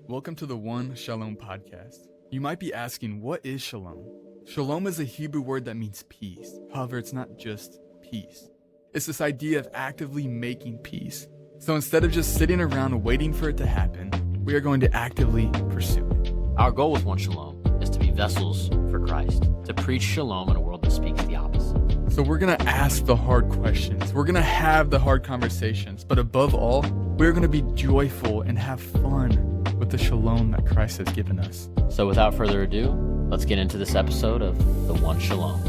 Welcome to the One Shalom podcast. You might be asking, what is shalom? Shalom is a Hebrew word that means peace. However, it's not just peace. It's this idea of actively making peace. So instead of just sitting around waiting for it to happen, we are going to actively pursue it. Our goal with One Shalom is to be vessels for Christ, to preach shalom in a world that speaks the opposite. So we're going to ask the hard questions. We're going to have the hard conversations. But above all, we're going to be joyful and have fun with the shalom that Christ has given us. So without further ado, let's get into this episode of the One Shalom.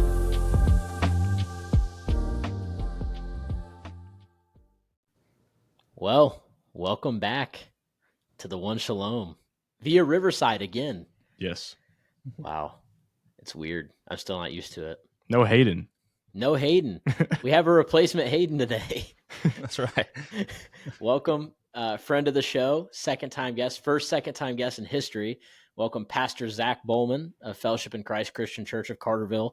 Well, welcome back to the One Shalom via Riverside again. Yes. Wow. It's weird. I'm still not used to it. No Hayden. No Hayden. We have a replacement Hayden today. That's right. Welcome, friend of the show, second time guest in history. Welcome, Pastor Zach Bollman of Fellowship in Christ Christian Church of Carterville,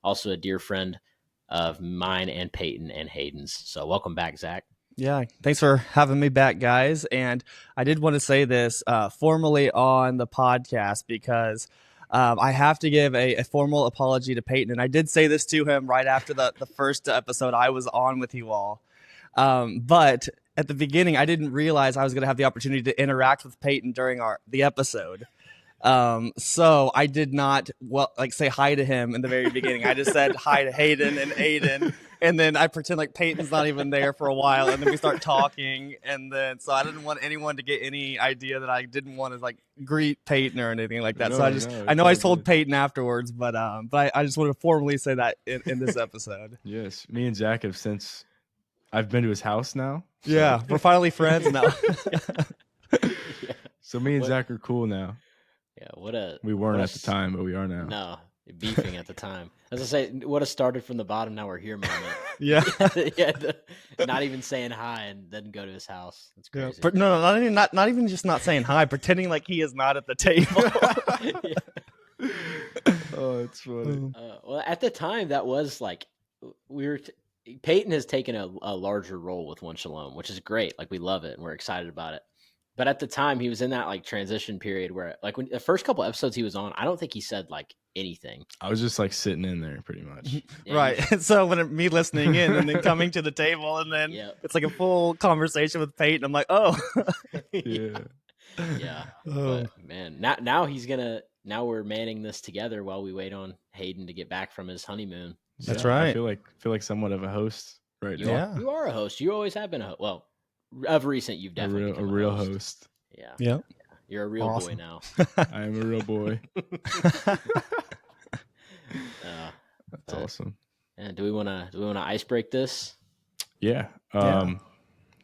also a dear friend of mine and Payton and Hayden's. So welcome back, Zach. Yeah, thanks for having me back, guys. And I did want to say this formally on the podcast because I have to give a formal apology to Payton. And I did say this to him right after the first episode I was on with you all. But at the beginning, I didn't realize I was going to have the opportunity to interact with Payton during the episode. So I did not say hi to him in the very beginning. I just said hi to Hayden and Ayden, and then I pretend like Payton's not even there for a while, and then we start talking, and then so I didn't want anyone to get any idea that I didn't want to greet Payton or anything like that. I know I told Payton afterwards, but I just wanted to formally say that in this episode. Yes, me and Zach have since I've been to his house now. So. Yeah, we're finally friends now. So me and Zach are cool now. Yeah, we weren't at the time, but we are now. No, beefing at the time. As I say, what a started from the bottom, now we're here moment. Yeah. Not even saying hi and then go to his house. That's crazy. Yeah. But no, not even just not saying hi, pretending like he is not at the table. Oh, it's funny. Well, at the time, that was Payton has taken a larger role with One Shalom, which is great. We love it and we're excited about it. But at the time, he was in that transition period where when the first couple episodes he was on, I don't think he said anything. I was just sitting in there pretty much. Yeah, right. So when me listening in and then coming to the table and then it's a full conversation with Payton, I'm like, oh. Yeah. Yeah. But man, now we're manning this together while we wait on Hayden to get back from his honeymoon. That's right. I feel like somewhat of a host right now. Yeah. You are a host. You always have been a host. Well, of recent, you've definitely a real host. Yeah. Yeah. You're a real boy now. I am a real boy. That's awesome. And do we want to ice break this? Yeah.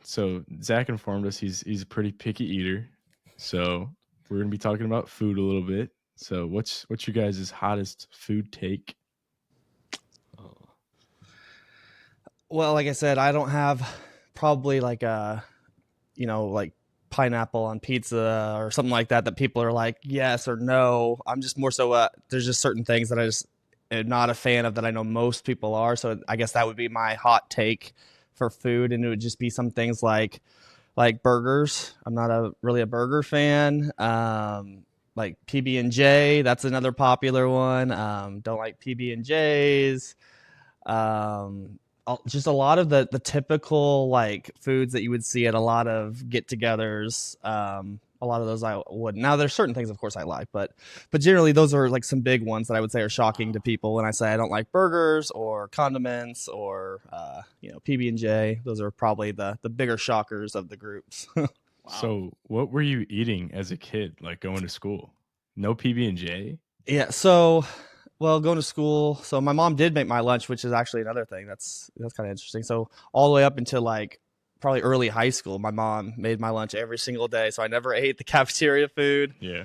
So Zach informed us he's a pretty picky eater. So we're gonna be talking about food a little bit. So what's your guys' hottest food take? Well, like I said, I don't have probably pineapple on pizza or something like that people are like yes or no. I'm just more so there's just certain things that I just am not a fan of that I know most people are. So I guess that would be my hot take for food, and it would just be some things like burgers. I'm not really a burger fan. Like PB&J, that's another popular one. Don't like PB&Js. Just a lot of the typical foods that you would see at a lot of get-togethers. A lot of those I wouldn't. Now there's certain things, of course, I like, but generally those are some big ones that I would say are shocking to people when I say I don't like burgers or condiments or PB&J. Those are probably the bigger shockers of the groups. Wow. So what were you eating as a kid, going to school? No PB&J? Yeah. So. Well, going to school. So my mom did make my lunch, which is actually another thing that's kind of interesting. So all the way up until probably early high school, my mom made my lunch every single day. So I never ate the cafeteria food. Yeah.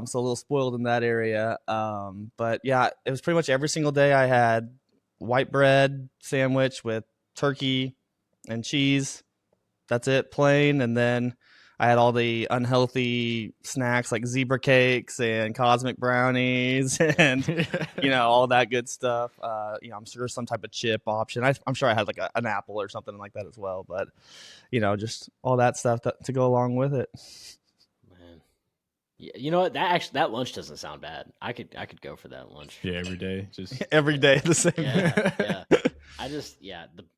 So a little spoiled in that area. But yeah, it was pretty much every single day I had white bread sandwich with turkey and cheese. That's it, plain. And then I had all the unhealthy snacks like zebra cakes and cosmic brownies and, all that good stuff. I'm sure some type of chip option. I'm sure I had like an apple or something like that as well. But, just all that stuff to go along with it. Man. Yeah, you know what? That lunch doesn't sound bad. I could go for that lunch. Yeah, every day, just Every day the same. Yeah. I just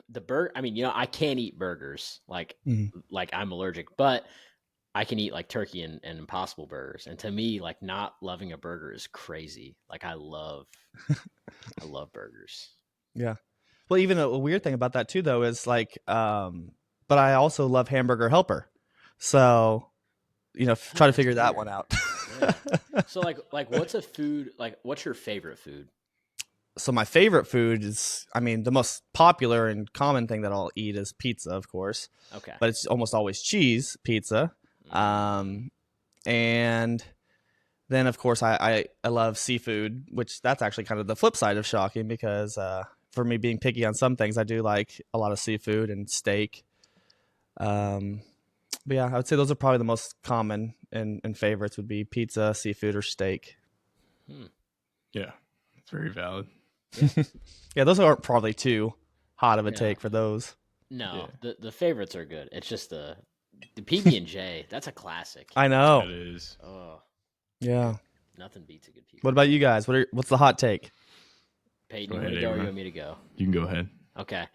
the burger. I mean, I can't eat burgers like I'm allergic, but I can eat like turkey and Impossible burgers. And to me, like not loving a burger is crazy. Like I love burgers. Yeah. Well, even a weird thing about that too, though, is like, but I also love Hamburger Helper. So, try to figure that one out. Yeah. So like what's a food, like what's your favorite food? So my favorite food is, the most popular and common thing that I'll eat is pizza, of course. Okay. But it's almost always cheese pizza. And then, of course, I love seafood, which that's actually kind of the flip side of shocking because for me being picky on some things, I do like a lot of seafood and steak. But yeah, I would say those are probably the most common and favorites would be pizza, seafood, or steak. Yeah, it's very valid. Yeah, those aren't probably too hot of a take for those. No, the favorites are good. It's just the PB&J. That's a classic. I know. It is. Oh, yeah. Nothing beats a good PB. What about you guys? What's the hot take? Peyton, you want to go or you want me to go? You can go ahead. Okay.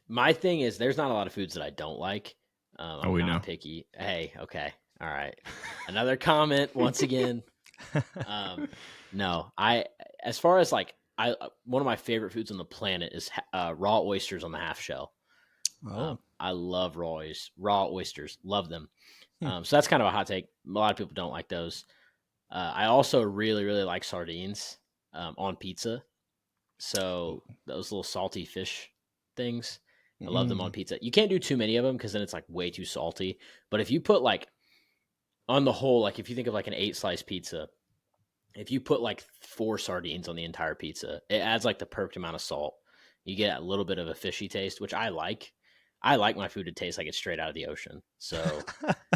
My thing is there's not a lot of foods that I don't like. I'm not picky. Hey, okay. All right. Another comment once again. No, as far as like, one of my favorite foods on the planet is raw oysters on the half shell. Oh. I love raw oysters. Love them. So that's kind of a hot take. A lot of people don't like those. I also really, really like sardines on pizza. So those little salty fish things, I love them on pizza. You can't do too many of them because then it's like way too salty. But if you put like, on the whole, like if you think of like an 8-slice pizza, if you put like 4 sardines on the entire pizza, it adds like the perfect amount of salt. You get a little bit of a fishy taste, which I like. I like my food to taste like it's straight out of the ocean. So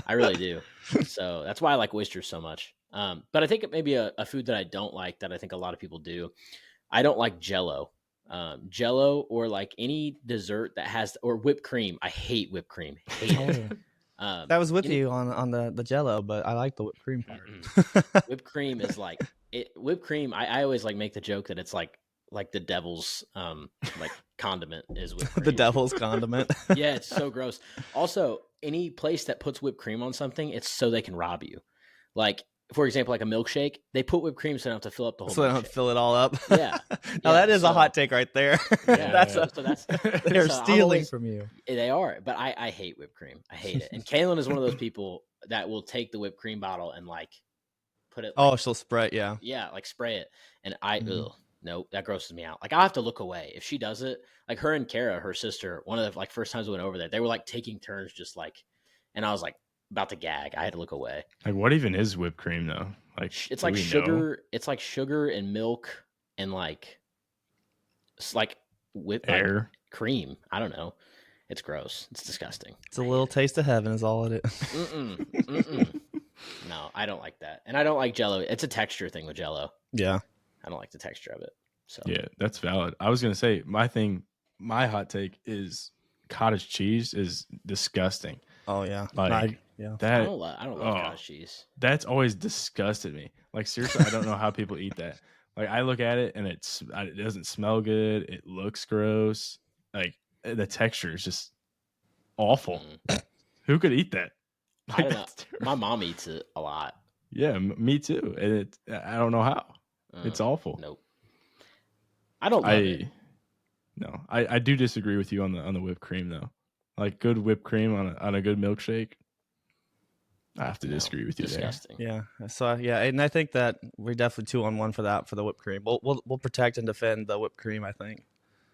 I really do. So that's why I like oysters so much. But I think it may be a food that I don't like that I think a lot of people do. I don't like Jell-O. Jell-O or like any dessert that has, or whipped cream. I hate whipped cream. Hate it. That was with you on the Jell-O, but I like the whipped cream part. Whipped cream is like whipped cream. I always like make the joke that it's like the devil's like condiment is whipped cream. The devil's condiment. Yeah, it's so gross. Also, any place that puts whipped cream on something, it's so they can rob you. Like, for example, like a milkshake, they put whipped cream so they don't have to fill up the whole. So they don't have to fill it all up. Yeah. Now that is a hot take right there. Yeah, They're stealing from you. They are, but I hate whipped cream. I hate it. And Kaylin is one of those people that will take the whipped cream bottle and like put it. Like, she'll spray it. Yeah. Yeah, like spray it, and no, that grosses me out. Like I have to look away if she does it. Like her and Kara, her sister, one of the like first times we went over there, they were like taking turns, just like, and I was like about to gag. I had to look away. Like, what even is whipped cream though? Like, it's like sugar. Know? It's like sugar and milk and like it's like whipped air cream. I don't know. It's gross. It's disgusting. It's a little taste of heaven, is all it is. No, I don't like that, and I don't like Jell-O. It's a texture thing with Jell-O. Yeah. I don't like the texture of it. So yeah, that's valid. I was gonna say my hot take is cottage cheese is disgusting. Oh yeah, like that. I don't love cottage cheese. That's always disgusted me. Like seriously, I don't know how people eat that. Like I look at it and it doesn't smell good. It looks gross. Like the texture is just awful. Who could eat that? Like, I don't know. My mom eats it a lot. Yeah, me too. And I don't know how. It's awful. Nope. I don't love it. No, I do disagree with you on the whipped cream though. Like good whipped cream on a good milkshake. I have to disagree with you. Disgusting. There. Yeah. So and I think that we're definitely 2-on-1 for that for the whipped cream. We'll protect and defend the whipped cream. I think.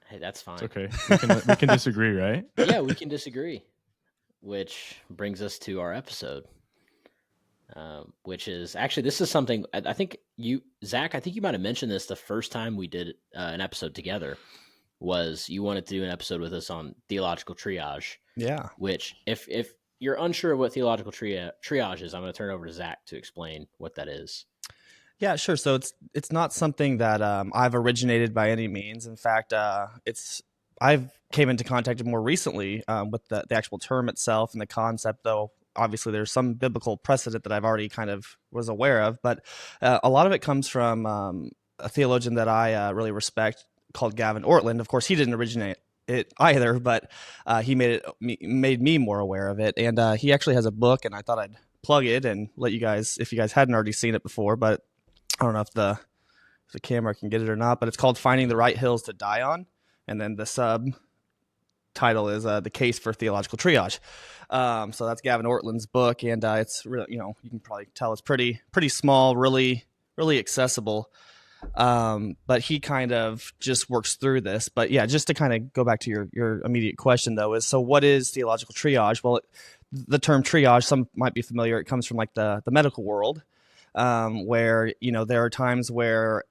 Hey, that's fine. It's okay. We can disagree, right? Yeah, we can disagree. Which brings us to our episode. Which is actually, this is something I think Zach, I think you might have mentioned this the first time we did an episode together, was you wanted to do an episode with us on theological triage. Yeah. Which if you're unsure of what theological triage is, I'm going to turn it over to Zach to explain what that is. Yeah, sure. So it's not something that I've originated by any means. In fact, I've came into contact more recently with the actual term itself and the concept, though. Obviously, there's some biblical precedent that I've already kind of was aware of, but a lot of it comes from a theologian that I really respect called Gavin Ortlund. Of course, he didn't originate it either, but he made me more aware of it. And he actually has a book, and I thought I'd plug it and let you guys, if you guys hadn't already seen it before, but I don't know if the camera can get it or not, but it's called Finding the Right Hills to Die On. And then the subtitle is The Case for Theological Triage. So that's Gavin Ortlund's book. And it's really, you can probably tell it's pretty small, really, really accessible. But he kind of just works through this. But yeah, just to kind of go back to your immediate question, though, is so what is theological triage? Well, the term triage, some might be familiar. It comes from like the medical world. Where, there are times where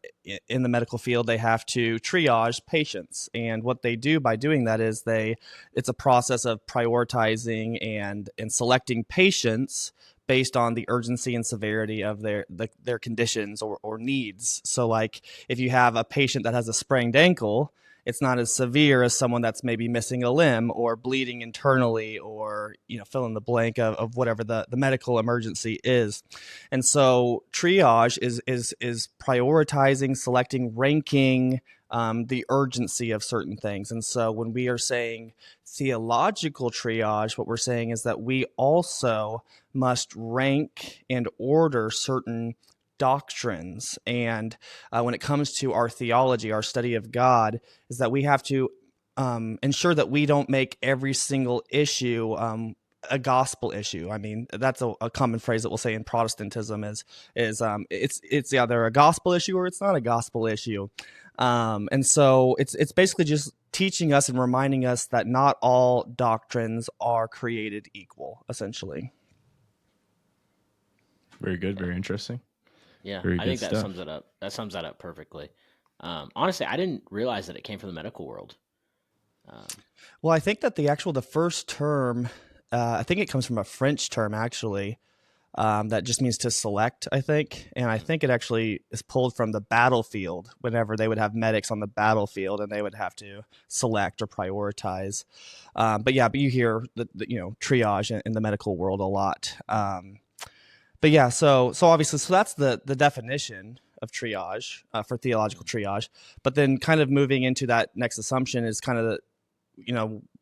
in the medical field, they have to triage patients. And what they do by doing that is it's a process of prioritizing and selecting patients based on the urgency and severity of their conditions or needs. So like if you have a patient that has a sprained ankle, it's not as severe as someone that's maybe missing a limb or bleeding internally or, fill in the blank of whatever the medical emergency is. And so triage is prioritizing, selecting, ranking the urgency of certain things. And so when we are saying theological triage, what we're saying is that we also must rank and order certain doctrines. And when it comes to our theology, our study of God, is that we have to ensure that we don't make every single issue a gospel issue. I mean, that's a common phrase that we'll say in Protestantism is it's either a gospel issue or it's not a gospel issue. And so it's basically just teaching us and reminding us that not all doctrines are created equal, essentially. Very good. Very interesting. Yeah, Very I good think that stuff. sums it up. That sums that up perfectly. Honestly, I didn't realize that it came from the medical world. Well, I think that the first term, I think it comes from a French term, actually, that just means to select, I think. And I think it actually is pulled from the battlefield whenever they would have medics on the battlefield and they would have to select or prioritize. But you hear the triage in the medical world a lot. But yeah, so obviously, so that's the definition of triage for theological triage. But then kind of moving into that next assumption is kind of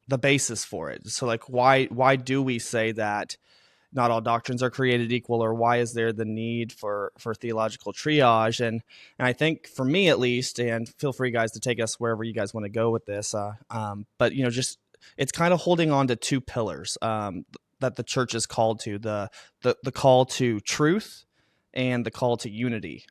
the basis for it. So like, why do we say that not all doctrines are created equal, or why is there the need for theological triage? And I think for me at least, and feel free guys to take us wherever you guys want to go with this. But just it's kind of holding on to two pillars that the church is called to, the call to truth and the call to unity.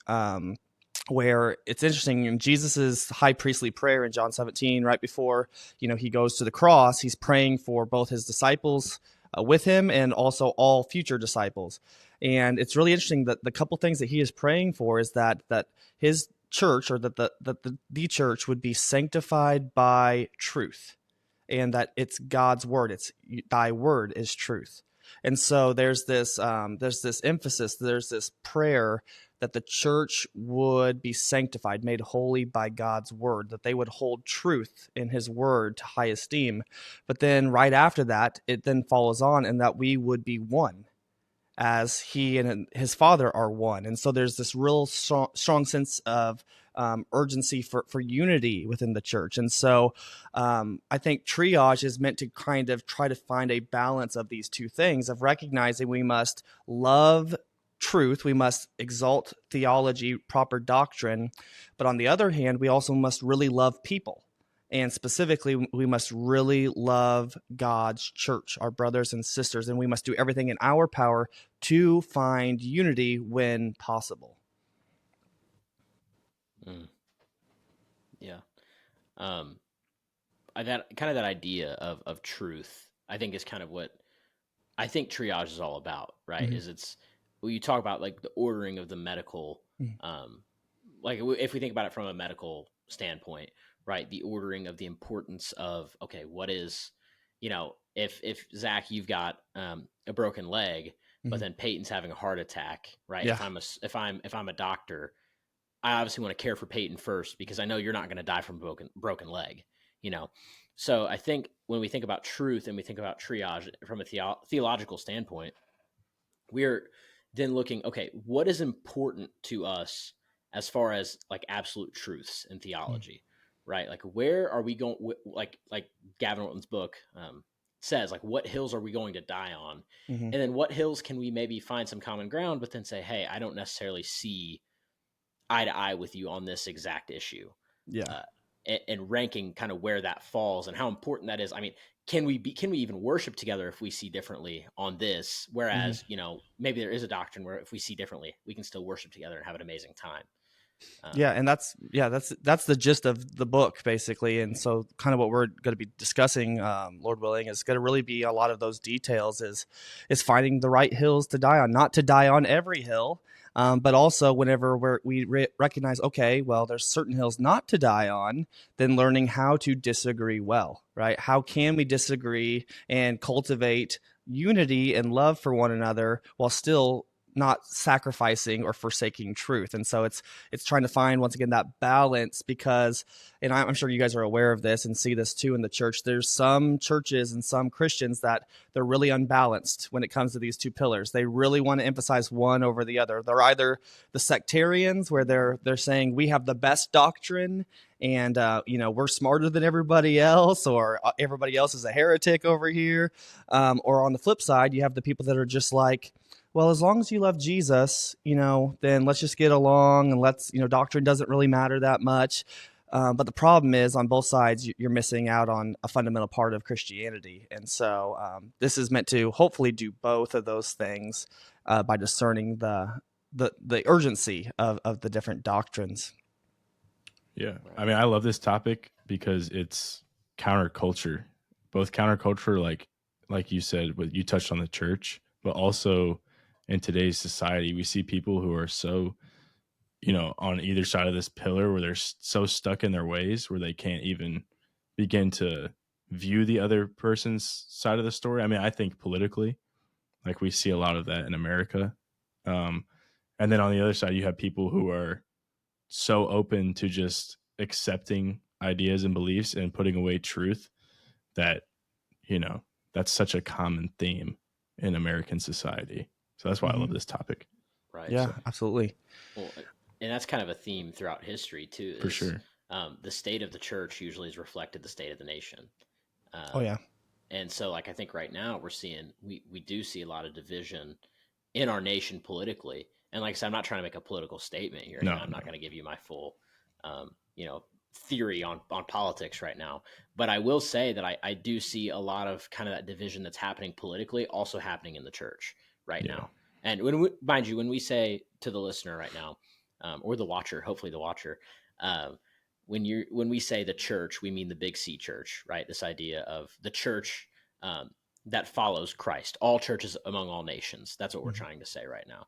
Where it's interesting in Jesus's high priestly prayer in John 17, right before, he goes to the cross, he's praying for both his disciples with him and also all future disciples. And it's really interesting that the couple things that he is praying for is that his church, or that the church would be sanctified by truth, and that it's God's word. It's thy word is truth. And so there's this emphasis, there's this prayer that the church would be sanctified, made holy by God's word, that they would hold truth in his word to high esteem. But then right after that, it then follows on, and that we would be one as he and his Father are one. And so there's this real strong sense of urgency for unity within the church. And so I think triage is meant to kind of try to find a balance of these two things, of recognizing we must love truth, we must exalt theology, proper doctrine, but on the other hand, we also must really love people. And specifically, we must really love God's church, our brothers and sisters, and we must do everything in our power to find unity when possible. Yeah. That idea of truth, I think, is kind of what I think triage is all about, right? Mm-hmm. Is it's when you talk about like the ordering of the medical, like if we think about it from a medical standpoint, right? The ordering of the importance of, okay, what is, if Zach, you've got a broken leg, but then Peyton's having a heart attack, right? Yeah. If I'm a doctor, I obviously want to care for Peyton first because I know you're not going to die from broken leg, you know? So I think when we think about truth and we think about triage from a theological standpoint, we're then looking, okay, what is important to us as far as like absolute truths in theology, right? Like where are we going, like Gavin Orton's book says, like what hills are we going to die on? And then what hills can we maybe find some common ground, but then say, hey, I don't necessarily see eye to eye with you on this exact issue. Yeah. And ranking kind of where that falls and how important that is. I mean, can we even worship together if we see differently on this? Whereas, you know, maybe there is a doctrine where if we see differently, we can still worship together and have an amazing time. And that's the gist of the book, basically. And so kind of what we're going to be discussing, Lord willing, is going to really be a lot of those details is finding the right hills to die on, not to die on every hill. But also whenever we recognize, okay, well, there's certain hills not to die on, then learning how to disagree well, right? How can we disagree and cultivate unity and love for one another while still not sacrificing or forsaking truth? And so it's trying to find, once again, that balance, because, and I'm sure you guys are aware of this and see this too in the church, there's some churches and some Christians that they're really unbalanced when it comes to these two pillars. They really want to emphasize one over the other. They're either the sectarians, where they're saying we have the best doctrine and we're smarter than everybody else, or everybody else is a heretic over here, or on the flip side, you have the people that are just like, well, as long as you love Jesus, then let's just get along, and doctrine doesn't really matter that much. But the problem is, on both sides, you're missing out on a fundamental part of Christianity. And so this is meant to hopefully do both of those things by discerning the urgency of the different doctrines. Yeah. I mean, I love this topic because it's counterculture, both counterculture, like you said, but you touched on the church, but also in today's society, we see people who are so, on either side of this pillar where they're so stuck in their ways where they can't even begin to view the other person's side of the story. I mean, I think politically, like we see a lot of that in America. And then on the other side, you have people who are so open to just accepting ideas and beliefs and putting away truth that, that's such a common theme in American society. So that's why I love this topic. Right. Yeah, so, absolutely. Well, and that's kind of a theme throughout history too. For sure. The state of the church usually has reflected the state of the nation. And so, I think right now we do see a lot of division in our nation politically. And like I said, I'm not trying to make a political statement here. No, I'm not going to give you my full, theory on politics right now. But I will say that I do see a lot of kind of that division that's happening politically also happening in the church right now. And mind you, when we say to the listener right now, or the watcher, hopefully the watcher, when we say the church, we mean the big C church, right? This idea of the church that follows Christ, all churches among all nations. That's what we're trying to say right now,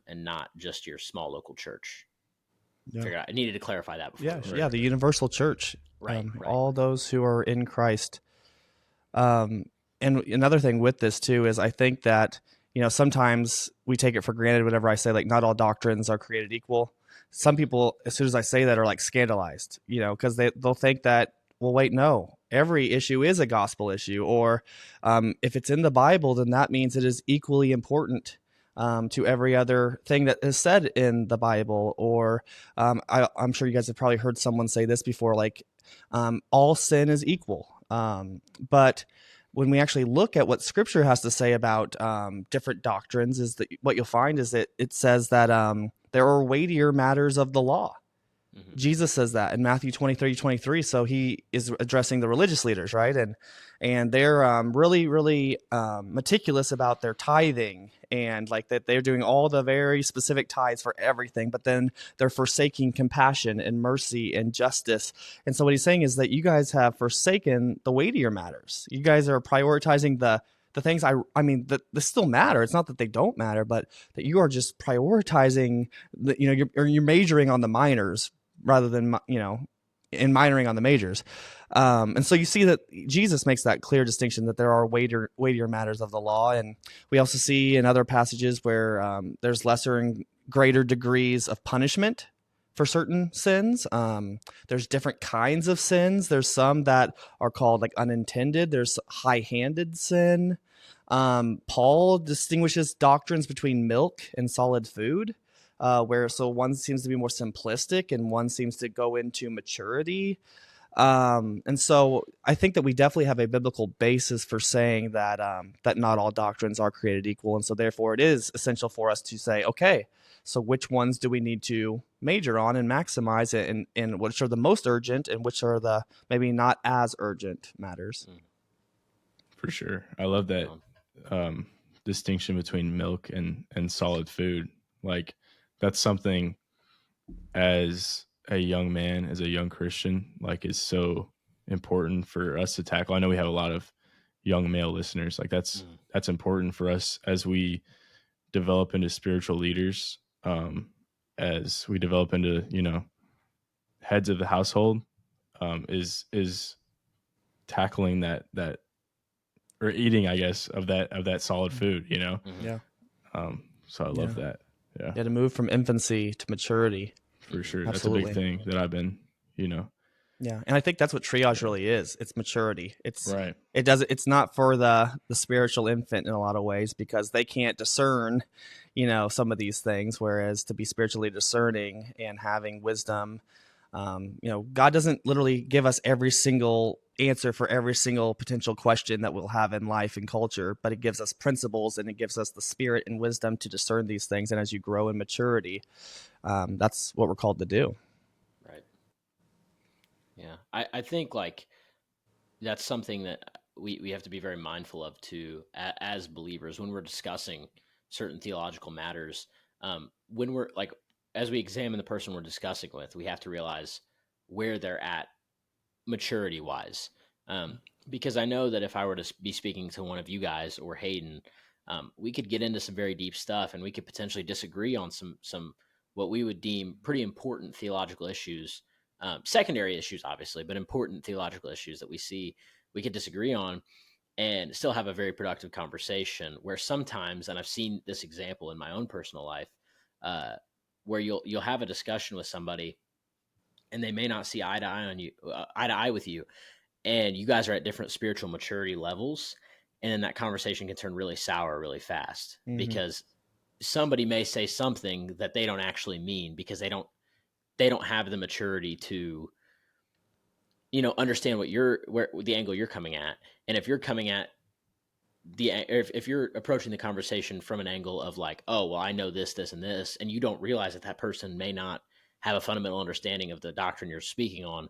and not just your small local church. Yeah. I needed to clarify that before. Yeah, yeah, the universal church, right. All those who are in Christ. And another thing with this too is I think that sometimes we take it for granted whenever I say not all doctrines are created equal. Some people, as soon as I say that, are scandalized, because they'll think that, well, wait, no, every issue is a gospel issue, or if it's in the Bible, then that means it is equally important to every other thing that is said in the Bible. Or I'm sure you guys have probably heard someone say this before, all sin is equal. But when we actually look at what Scripture has to say about different doctrines, is that what you'll find is that it says that there are weightier matters of the law. Mm-hmm. Jesus says that in Matthew 23. So he is addressing the religious leaders, right? And they're really, really meticulous about their tithing, and that they're doing all the very specific tithes for everything, but then they're forsaking compassion and mercy and justice. And so what he's saying is that you guys have forsaken the weightier matters. You guys are prioritizing the things that still matter. It's not that they don't matter, but that you are just prioritizing you're majoring on the minors rather than in minoring on the majors. And so you see that Jesus makes that clear distinction that there are weightier matters of the law. And we also see in other passages where there's lesser and greater degrees of punishment for certain sins. There's different kinds of sins. There's some that are called like unintended. There's high-handed sin. Paul distinguishes doctrines between milk and solid food, where so one seems to be more simplistic and one seems to go into maturity. And so I think that we definitely have a biblical basis for saying that that not all doctrines are created equal, and so therefore it is essential for us to say, okay, so which ones do we need to major on and maximize it, and which are the most urgent and which are the maybe not as urgent matters. For sure. I love that distinction between milk and solid food. Like, that's something as a young man, as a young Christian, like, is so important for us to tackle. I know we have a lot of young male listeners. Like, that's important for us as we develop into spiritual leaders, as we develop into, you know, heads of the household, is tackling that or eating, I guess, of that solid food, you know? Yeah. So I love that. Yeah. Yeah, to move from infancy to maturity. For sure. Absolutely. That's a big thing that I've been, you know. Yeah. And I think that's what triage really is. It's maturity. It's right. It's not for the spiritual infant in a lot of ways, because they can't discern, you know, some of these things. Whereas to be spiritually discerning and having wisdom, you know, God doesn't literally give us every single answer for every single potential question that we'll have in life and culture, but it gives us principles and it gives us the spirit and wisdom to discern these things. And as you grow in maturity, that's what we're called to do. Right. Yeah. I think like that's something that we have to be very mindful of too, as believers, when we're discussing certain theological matters. When we're like, as we examine the person we're discussing with, we have to realize where they're at maturity wise. Because I know that if I were to be speaking to one of you guys or Hayden, we could get into some very deep stuff, and we could potentially disagree on some what we would deem pretty important theological issues, secondary issues, obviously, but important theological issues that we see we could disagree on and still have a very productive conversation. Where sometimes, and I've seen this example in my own personal life, where you'll have a discussion with somebody and they may not see eye to eye with you, and you guys are at different spiritual maturity levels, and then that conversation can turn really sour really fast, because somebody may say something that they don't actually mean, because they don't have the maturity to, you know, understand where the angle you're coming at. And if you're coming at if you're approaching the conversation from an angle of like, oh, well, I know this, and this, and you don't realize that person may not have a fundamental understanding of the doctrine you're speaking on,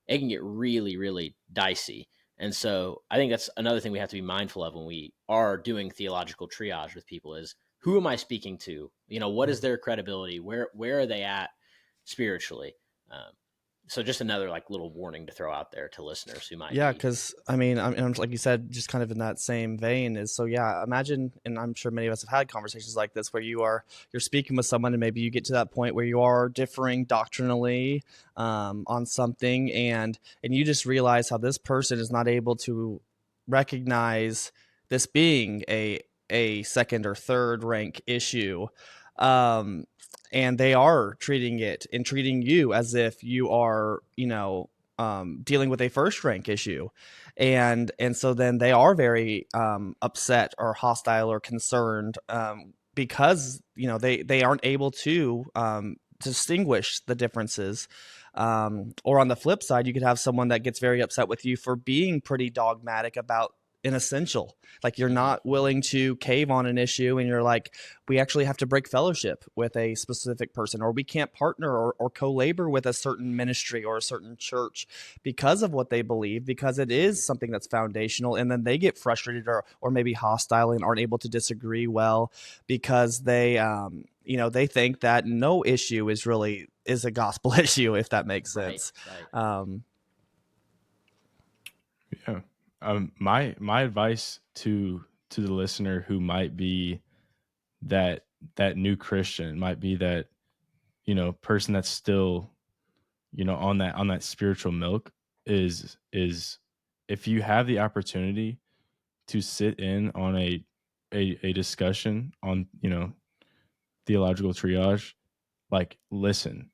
it can get really, really dicey. And so I think that's another thing we have to be mindful of when we are doing theological triage with people is, who am I speaking to? You know, what is their credibility? Where are they at spiritually? So just another like little warning to throw out there to listeners who might. Yeah, because I mean, I'm like you said, just kind of in that same vein is, so yeah, imagine, and I'm sure many of us have had conversations like this where you're speaking with someone and maybe you get to that point where you are differing doctrinally on something, and you just realize how this person is not able to recognize this being a second or third rank issue. And they are treating you as if you are, you know, dealing with a first rank issue. And so then they are very upset or hostile or concerned because, you know, they aren't able to distinguish the differences. Or on the flip side, you could have someone that gets very upset with you for being pretty dogmatic about an essential, like you're not willing to cave on an issue, and you're like, we actually have to break fellowship with a specific person, or we can't partner or co-labor with a certain ministry or a certain church because of what they believe, because it is something that's foundational. And then they get frustrated or maybe hostile and aren't able to disagree well because they you know, they think that no issue is a gospel issue, if that makes sense. Right. Yeah. My advice to the listener who might be that new Christian, might be that, you know, person that's still on that spiritual milk is if you have the opportunity to sit in on a discussion on, theological triage, like listen,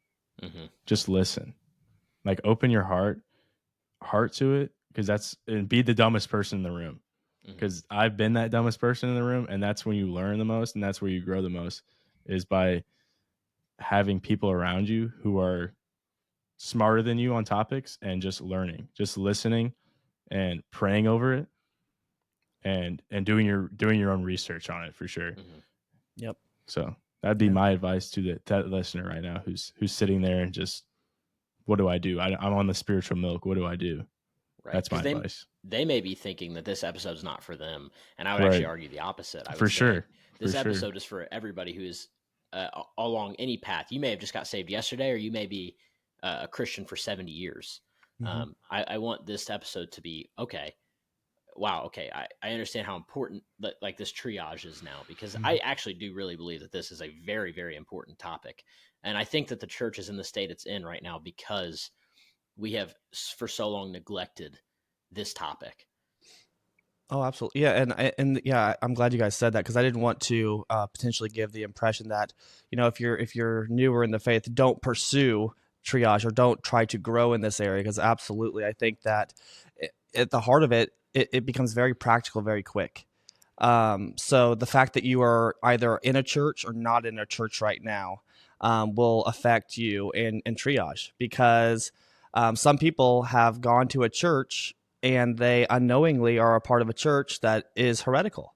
just listen, like open your heart to it, because and be the dumbest person in the room, because I've been that dumbest person in the room, and that's when you learn the most, and that's where you grow the most, is by having people around you who are smarter than you on topics, and just learning, just listening and praying over it, and doing your own research on it for sure. Yep. So that'd be my advice to that listener right now who's sitting there and just, what do I do? I'm on the spiritual milk. What do I do? Right. That's my advice. They may be thinking that this episode's not for them, and I would actually argue the opposite. I would say sure. This episode is for everybody who is along any path. You may have just got saved yesterday, or you may be a Christian for 70 years. I want this episode to be, okay, wow, okay, I understand how important like this triage is now, because I actually do really believe that this is a very, very important topic. And I think that the church is in the state it's in right now because we have for so long neglected this topic. Oh, absolutely. Yeah. And yeah, I'm glad you guys said that, because I didn't want to potentially give the impression that, if you're newer in the faith, don't pursue triage or don't try to grow in this area. Because absolutely, I think that at the heart of it, it becomes very practical very quick. So the fact that you are either in a church or not in a church right now will affect you in triage, because some people have gone to a church and they unknowingly are a part of a church that is heretical,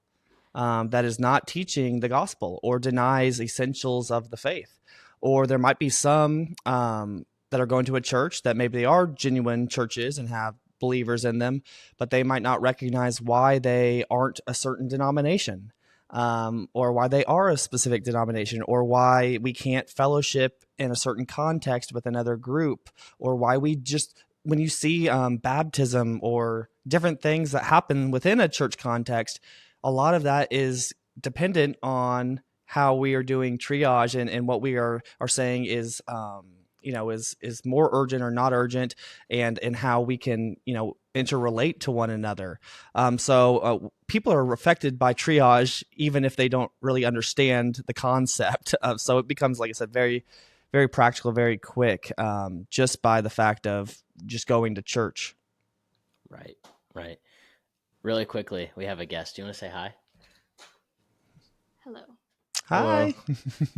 that is not teaching the gospel or denies essentials of the faith. Or there might be some that are going to a church that maybe they are genuine churches and have believers in them, but they might not recognize why they aren't a certain denomination, or why they are a specific denomination, or why we can't fellowship in a certain context with another group, or why we just, when you see baptism or different things that happen within a church context, a lot of that is dependent on how we are doing triage, and what we are saying is is more urgent or not urgent, and how we can interrelate to one another. So people are affected by triage even if they don't really understand the concept. So it becomes, like I said, very, very practical, very quick, just by the fact of just going to church. Right. Really quickly, we have a guest. Do you want to say hi? Hello. Hi.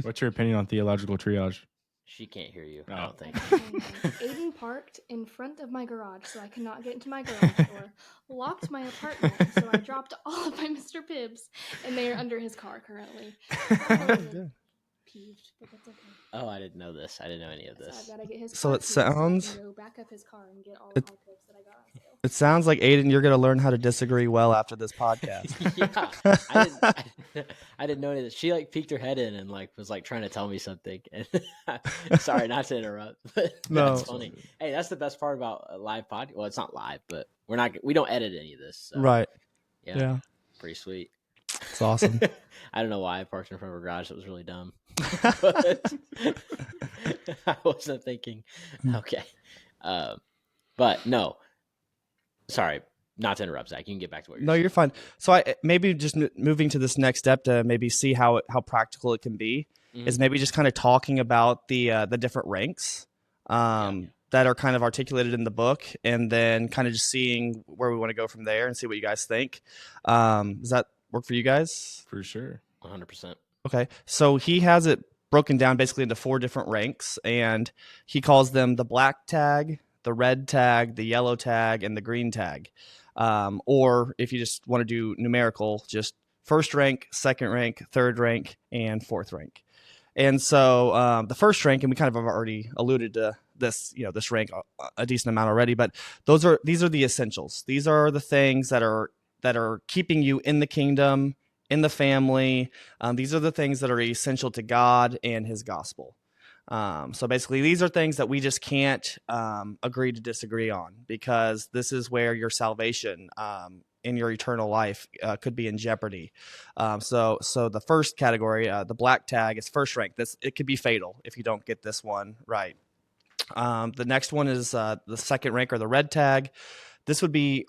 What's your opinion on theological triage? She can't hear you, I don't think. Ayden parked in front of my garage, so I could not get into my garage door. Locked my apartment, so I dropped all of my Mr. Pibbs, and they are under his car currently. Peeved, but that's okay. Oh, I didn't know this. I didn't know any of this. So I've got to get his So car it keys so I sounds- can go back up his car and get all the Pibbs that I got. So. It sounds like, Ayden, you're going to learn how to disagree well after this podcast. Yeah, I didn't know any of this. She peeked her head in and was trying to tell me something. And sorry, not to interrupt, but No. that's funny. Hey, that's the best part about a live podcast. Well, it's not live, but we don't edit any of this. So, Right. Yeah. Pretty sweet. It's awesome. I don't know why I parked in front of a garage. It was really dumb. But I wasn't thinking. Okay. But no. Sorry, not to interrupt, Zach. You can get back to what you're saying. No, you're fine. So I maybe just moving to this next step to maybe see how practical it can be is maybe just kind of talking about the different ranks that are kind of articulated in the book, and then kind of just seeing where we want to go from there and see what you guys think. Does that work for you guys? For sure. 100%. Okay. So he has it broken down basically into 4 different ranks, and he calls them the black tag, the red tag, the yellow tag, and the green tag. Or if you just want to do numerical, just first rank, second rank, third rank, and fourth rank. And so the first rank, and we kind of have already alluded to this, this rank a decent amount already, but these are the essentials. These are the things that are keeping you in the kingdom, in the family. These are the things that are essential to God and his gospel. So basically, these are things that we just can't agree to disagree on, because this is where your salvation in your eternal life could be in jeopardy. So the first category, the black tag, is first rank. It could be fatal if you don't get this one right. The next one is the second rank, or the red tag. This would be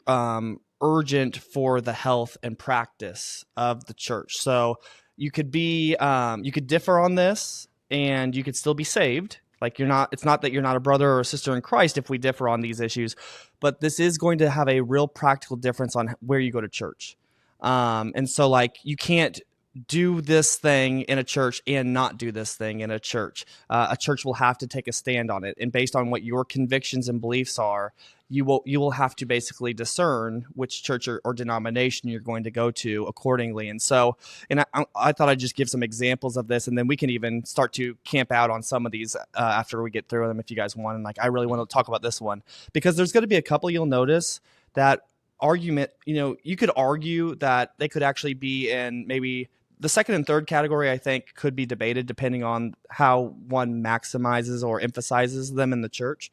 urgent for the health and practice of the church. So you could differ on this, and you could still be saved. Like, it's not that you're not a brother or a sister in Christ if we differ on these issues, but this is going to have a real practical difference on where you go to church. And so, like, you can't do this thing in a church and not do this thing in a church. A church will have to take a stand on it, and based on what your convictions and beliefs are, you will have to basically discern which church or denomination you're going to go to accordingly. And so, and I thought I'd just give some examples of this, and then we can even start to camp out on some of these after we get through them, if you guys want. And like, I really want to talk about this one because there's going to be a couple you'll notice that argument. You could argue that they could actually be in maybe the second and third category. I think could be debated depending on how one maximizes or emphasizes them in the church.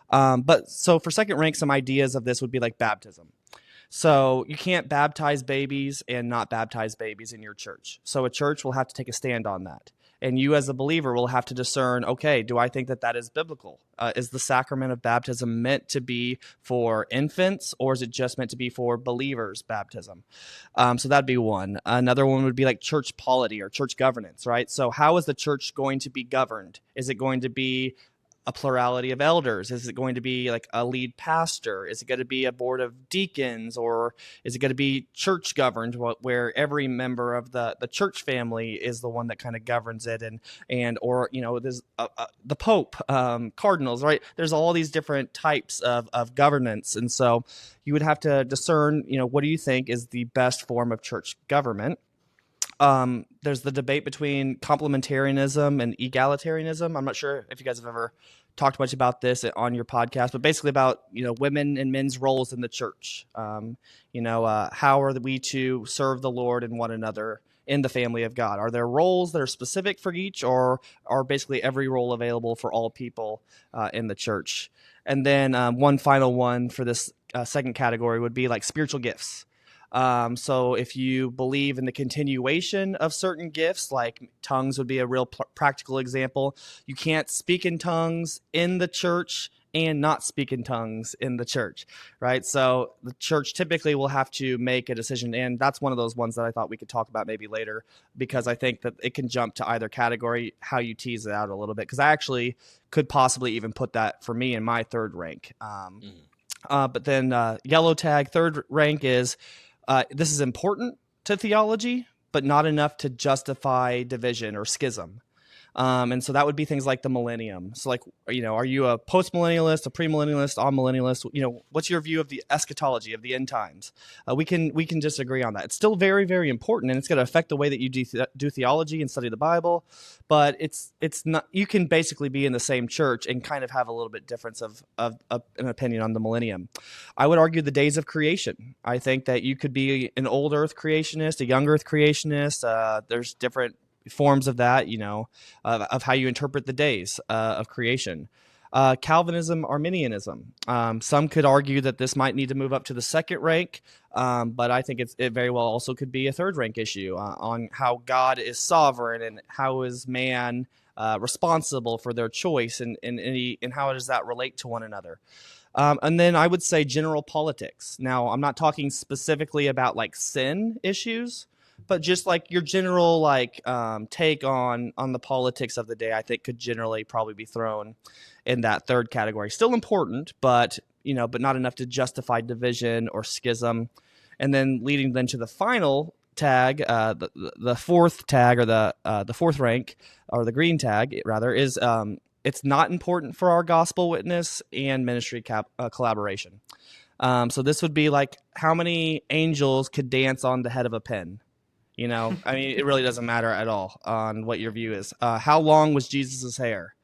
But so for second rank, some ideas of this would be like baptism. So you can't baptize babies and not baptize babies in your church. So a church will have to take a stand on that. And you as a believer will have to discern, okay, do I think that is biblical? Is the sacrament of baptism meant to be for infants, or is it just meant to be for believers' baptism? So that'd be one. Another one would be like church polity or church governance, right? So how is the church going to be governed? Is it going to be a plurality of elders? Is it going to be like a lead pastor? Is it going to be a board of deacons, or is it going to be church governed, where every member of the church family is the one that kind of governs it, or there's the Pope, cardinals, right? There's all these different types of governance, and so you would have to discern, what do you think is the best form of church government? There's the debate between complementarianism and egalitarianism. I'm not sure if you guys have ever talked much about this on your podcast, but basically about, women and men's roles in the church. How are we to serve the Lord and one another in the family of God? Are there roles that are specific for each, or are basically every role available for all people in the church? And then one final one for this second category would be like spiritual gifts. So if you believe in the continuation of certain gifts, like tongues would be a real practical example. You can't speak in tongues in the church and not speak in tongues in the church, right? So the church typically will have to make a decision, and that's one of those ones that I thought we could talk about maybe later, because I think that it can jump to either category, how you tease it out a little bit, because I actually could possibly even put that for me in my third rank. But then yellow tag, third rank is this is important to theology, but not enough to justify division or schism. And so that would be things like the millennium. So like, are you a post-millennialist, a premillennialist, all-millennialist? What's your view of the eschatology, of the end times? We can disagree on that. It's still very, very important, and it's going to affect the way that you do theology and study the Bible. But it's not. You can basically be in the same church and kind of have a little bit difference of an opinion on the millennium. I would argue the days of creation. I think that you could be an old Earth creationist, a young Earth creationist. There's different forms of that, of how you interpret the days of creation. Calvinism, Arminianism. Some could argue that this might need to move up to the second rank, but I think it very well also could be a third rank issue on how God is sovereign and how is man responsible for their choice, and how does that relate to one another. And then I would say general politics. Now, I'm not talking specifically about like sin issues, but just like your general take on the politics of the day, I think could generally probably be thrown in that third category. Still important, but not enough to justify division or schism. And then leading then to the final tag, the fourth tag, or the fourth rank, or the green tag rather, is it's not important for our gospel witness and ministry collaboration. So this would be like, how many angels could dance on the head of a pin? It really doesn't matter at all on what your view is. How long was Jesus's hair?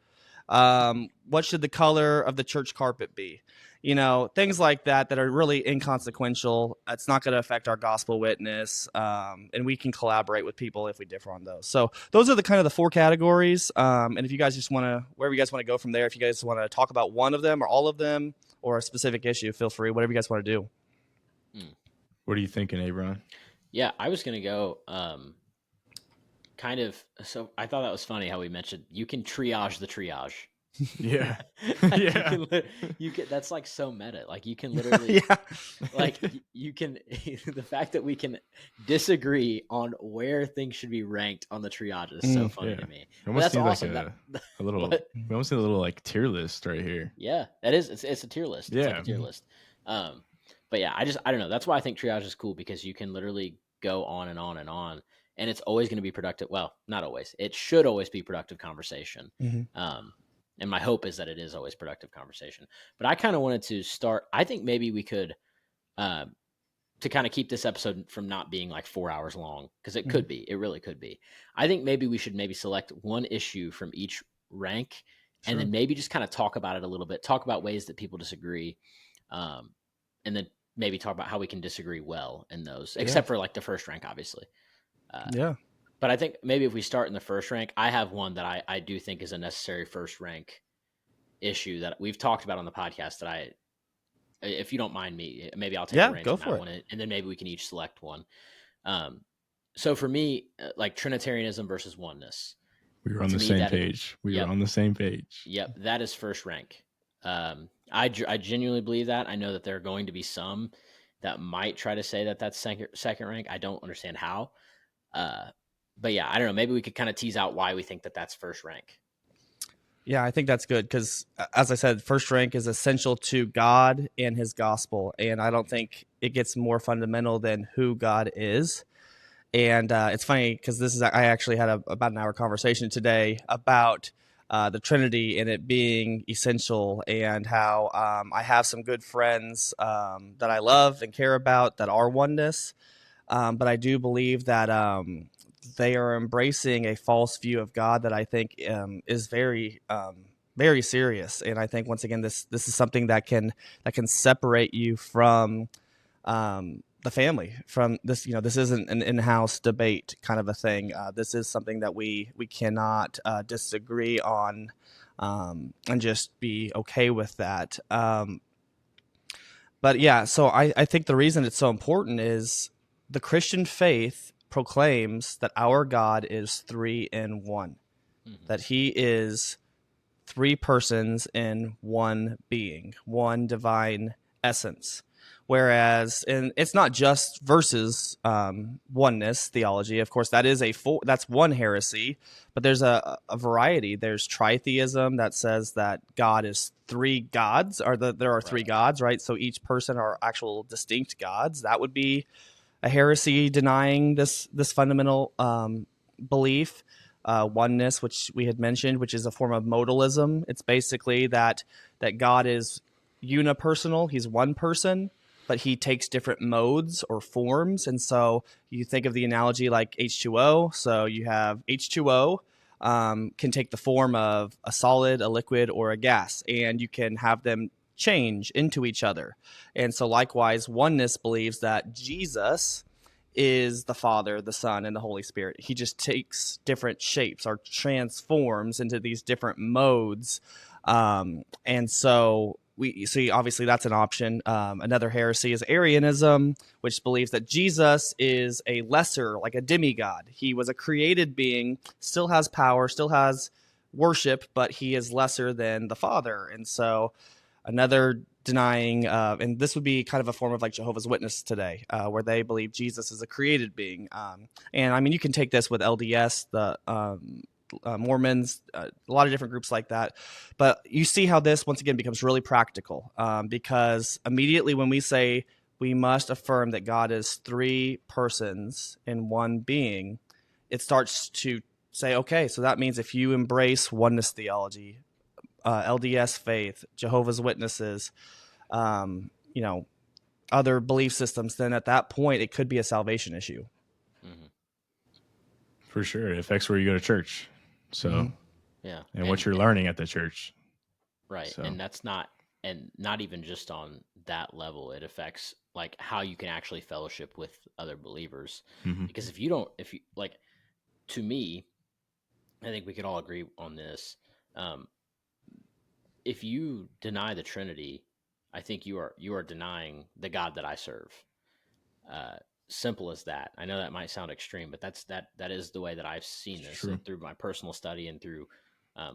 What should the color of the church carpet be? Things like that are really inconsequential. It's not going to affect our gospel witness, and we can collaborate with people if we differ on those. So those are the four categories. And if you guys just wherever you guys want to go from there, if you guys want to talk about one of them or all of them or a specific issue, feel free. Whatever you guys want to do. What are you thinking, Abron? Yeah, I was going to go so I thought that was funny how we mentioned you can triage the triage. Yeah. Like, Yeah. you can that's like so meta. Like you can literally Yeah. like you can the fact that we can disagree on where things should be ranked on the triage is so funny Yeah. to me. We But almost that's need awesome. like a little. What? We almost need a little like tier list right here. Yeah, that is. It's a tier list. It's like a Yeah. tier list. But yeah, I don't know. That's why I think triage is cool because you can literally go on and on and on, and it's always going to be productive. Well, not always. It should always be productive conversation. Mhm. And my hope is that it is always productive conversation. But I kind of wanted to start. I think maybe we could, to kind of keep this episode from not being like 4 hours long, because it could be. It really could be. I think maybe we should maybe select one issue from each rank, and then maybe just kind of talk about it a little bit. Talk about ways that people disagree, and then maybe talk about how we can disagree well in those, except for like the first rank, obviously. Yeah. But I think maybe if we start in the first rank, I have one that I do think is a necessary first rank issue that we've talked about on the podcast that if you don't mind me, maybe I'll take a range Go on for that it. one, and then maybe we can each select one. So for me, like Trinitarianism versus oneness. We were on To the me, same that- page. We Yep. were on the same page. Yep, that is first rank. I genuinely believe that. I know that there are going to be some that might try to say that that's second rank. I don't understand how. But yeah, I don't know. Maybe we could kind of tease out why we think that that's first rank. Yeah, I think that's good because, as I said, first rank is essential to God and his gospel. And I don't think it gets more fundamental than who God is. And it's funny because I actually had about an hour conversation today about the Trinity and it being essential, and how I have some good friends that I love and care about that are oneness. But I do believe that they are embracing a false view of God that I think is very, very serious. And I think once again, this is something that can separate you from the family. From this, this isn't an in-house debate kind of a thing. This is something that we cannot disagree on, and just be okay with that. But yeah, so I think the reason it's so important is the Christian faith proclaims that our God is 3 in 1, that he is 3 persons in one being, one divine essence. Whereas, and it's not just versus oneness theology. Of course, that is that's one heresy, but there's a variety. There's tritheism that says that God is 3 gods, or there are 3 gods, right? So each person are actual distinct gods. That would be a heresy denying this fundamental belief. Oneness, which we had mentioned, which is a form of modalism. It's basically that God is unipersonal. He's one person, but he takes different modes or forms. And so you think of the analogy like H2O. So you have H2O can take the form of a solid, a liquid, or a gas, and you can have them change into each other. And so likewise, oneness believes that Jesus is the Father, the Son, and the Holy Spirit. He just takes different shapes or transforms into these different modes. And so we see, obviously, that's an option. Another heresy is Arianism, which believes that Jesus is a lesser, like a demigod. He was a created being, still has power, still has worship, but he is lesser than the Father. And so another denying, and this would be kind of a form of like Jehovah's Witness today, where they believe Jesus is a created being. And I mean, you can take this with LDS, the Mormons, a lot of different groups like that. But you see how this, once again, becomes really practical, because immediately when we say we must affirm that God is 3 persons in one being, it starts to say, okay, so that means if you embrace oneness theology, LDS faith, Jehovah's Witnesses, other belief systems, then at that point it could be a salvation issue. For sure. It affects where you go to church. So, yeah. And what you're learning at the church. Right. So. And that's not even just on that level. It affects like how you can actually fellowship with other believers. Because if you like, to me, I think we could all agree on this. If you deny the Trinity, I think you are denying the God that I serve. Simple as that. I know that might sound extreme, but that is the way that I've seen this through my personal study and through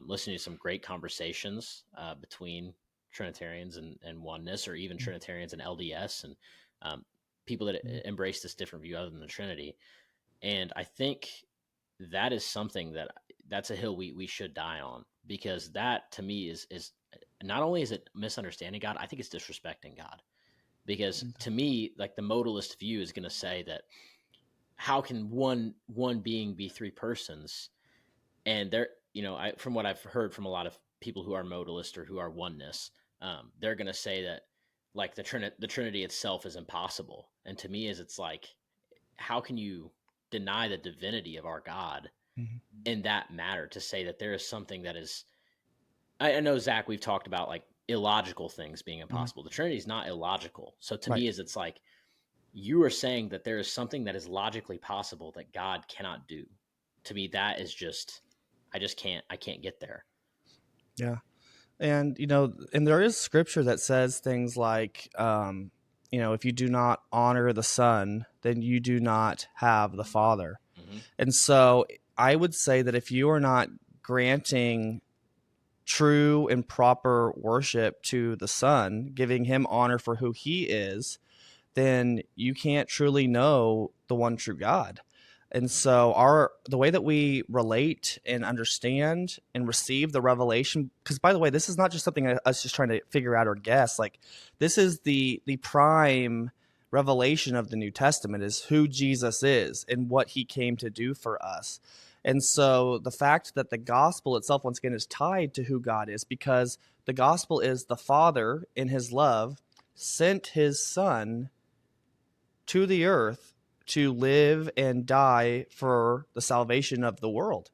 listening to some great conversations between Trinitarians and Oneness, or even Trinitarians and LDS, and people that embrace this different view other than the Trinity. And I think that is something that's a hill we should die on, because that to me is not only is it misunderstanding God, I think it's disrespecting God. Because to me, like, the modalist view is going to say that how can one being be three persons? And they're, from what I've heard from a lot of people who are modalist or who are Oneness, they're going to say that, like, the Trinity itself is impossible. And to me, it's like, how can you deny the divinity of our God in that matter, to say that there is something that is, I know, Zach, we've talked about like illogical things being impossible. The Trinity is not illogical. So to me, it's like, you are saying that there is something that is logically possible that God cannot do. To me, that is just, I can't get there. Yeah. And, and there is scripture that says things like, if you do not honor the Son, then you do not have the Father. And so I would say that if you are not granting true and proper worship to the Son, giving him honor for who he is, then you can't truly know the one true God. And so the way that we relate and understand and receive the revelation, because, by the way, this is not just something us just trying to figure out or guess. Like, this is the prime revelation of the New Testament, is who Jesus is and what he came to do for us. And so the fact that the gospel itself, once again, is tied to who God is, because the gospel is the Father in his love sent his Son to the earth to live and die for the salvation of the world,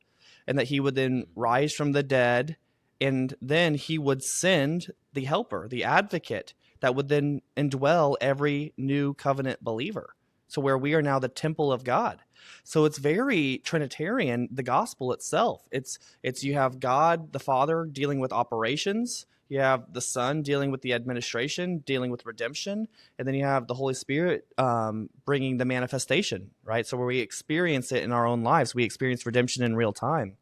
and that he would then rise from the dead, and then he would send the helper, the advocate, that would then indwell every new covenant believer. So where we are now the temple of God. So it's very Trinitarian, the gospel itself. It's you have God the Father dealing with operations, you have the Son dealing with the administration, dealing with redemption, and then you have the Holy Spirit bringing the manifestation, right? So where we experience it in our own lives, we experience redemption in real time.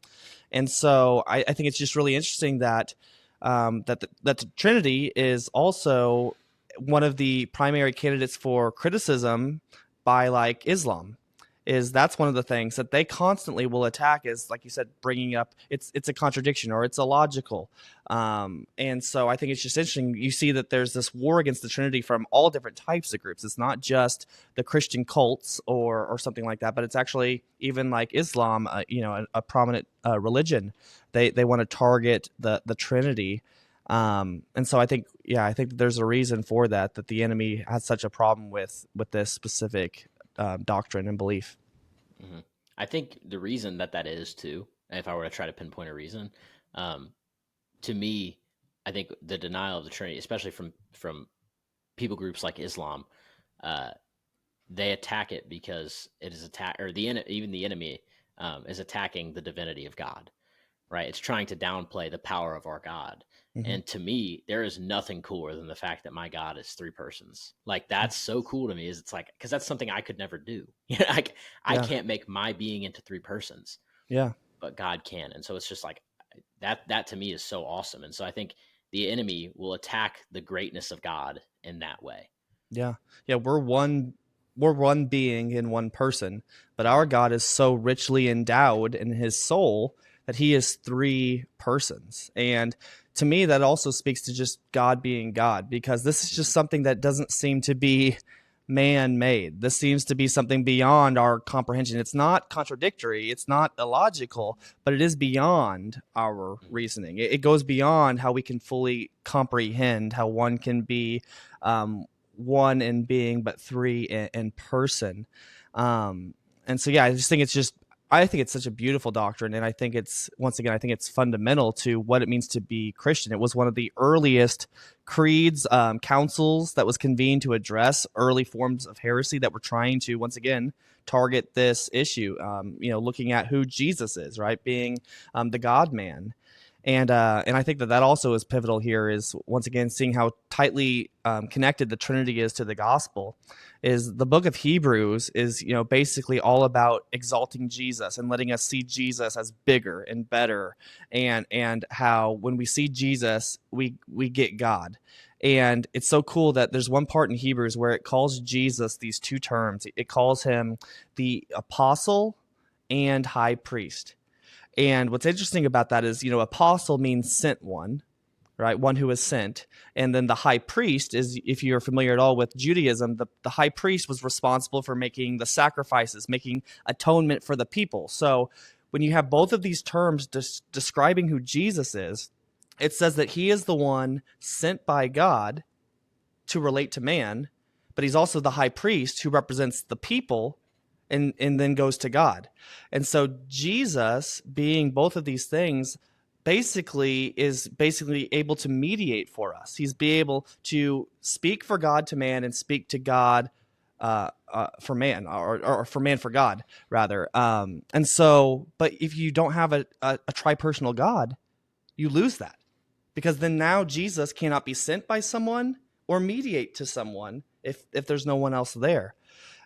And so I think it's just really interesting that that the Trinity is also one of the primary candidates for criticism by, like, Islam. That's one of the things that they constantly will attack, is, like you said, bringing up it's a contradiction or it's illogical. And so I think it's just interesting. You see that there's this war against the Trinity from all different types of groups. It's not just the Christian cults or something like that, but it's actually even like Islam, a prominent religion. They want to target the Trinity. And so I think that there's a reason for that the enemy has such a problem with this specific doctrine and belief. I think the reason that is too, if I were to try to pinpoint a reason, to me, I think the denial of the Trinity, especially from people groups like Islam, they attack it because it is even the enemy is attacking the divinity of God, right? It's trying to downplay the power of our God. And to me, there is nothing cooler than the fact that my God is three persons. Like, that's so cool to me. Is it's like, because that's something I could never do. I can't make my being into three persons. Yeah, but God can. And so it's just like that to me is so awesome. And so I think the enemy will attack the greatness of God in that way. Yeah, we're one being in one person, but our God is so richly endowed in his soul that he is three persons. And to me, that also speaks to just God being God, because this is just something that doesn't seem to be man-made. This seems to be something beyond our comprehension. It's not contradictory, it's not illogical, but it is beyond our reasoning. It goes beyond how we can fully comprehend how one can be one in being, but three in person. And so, I think it's such a beautiful doctrine, and I think it's fundamental to what it means to be Christian. It was one of the earliest creeds, councils that was convened to address early forms of heresy that were trying to, once again, target this issue, looking at who Jesus is, right, being the God-man. And I think that also is pivotal here, is once again seeing how tightly connected the Trinity is to the gospel. Is the book of Hebrews is basically all about exalting Jesus and letting us see Jesus as bigger and better, and how when we see Jesus we get God. And it's so cool that there's one part in Hebrews where it calls Jesus these two terms. It calls him the apostle and high priest. And what's interesting about that is, apostle means sent one, right? One who is sent. And then the high priest is, if you're familiar at all with Judaism, the high priest was responsible for making the sacrifices, making atonement for the people. So when you have both of these terms describing who Jesus is, it says that he is the one sent by God to relate to man, but he's also the high priest who represents the people and then goes to God. And so Jesus, being both of these things, is able to mediate for us. He's be able to speak for God to man and speak to God for man, or for man for God, rather. And so, but if you don't have a tripersonal God, you lose that. Because then now Jesus cannot be sent by someone or mediate to someone if there's no one else there.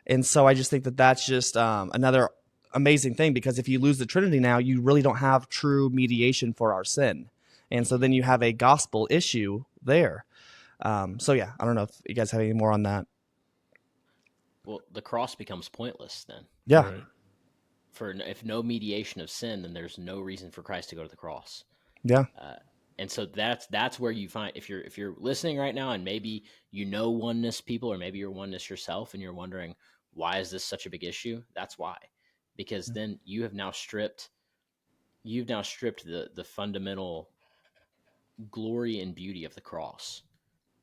And so I just think that that's just another amazing thing, because if you lose the Trinity now, you really don't have true mediation for our sin. And so then you have a gospel issue there. So yeah, I don't know if you guys have any more on that. Well, the cross becomes pointless then. Yeah. Right. If no mediation of sin, then there's no reason for Christ to go to the cross. Yeah. And so that's where you find, if you're listening right now and maybe oneness people, or maybe you're oneness yourself and you're wondering, why is this such a big issue? That's why. Because then you have now stripped the fundamental glory and beauty of the cross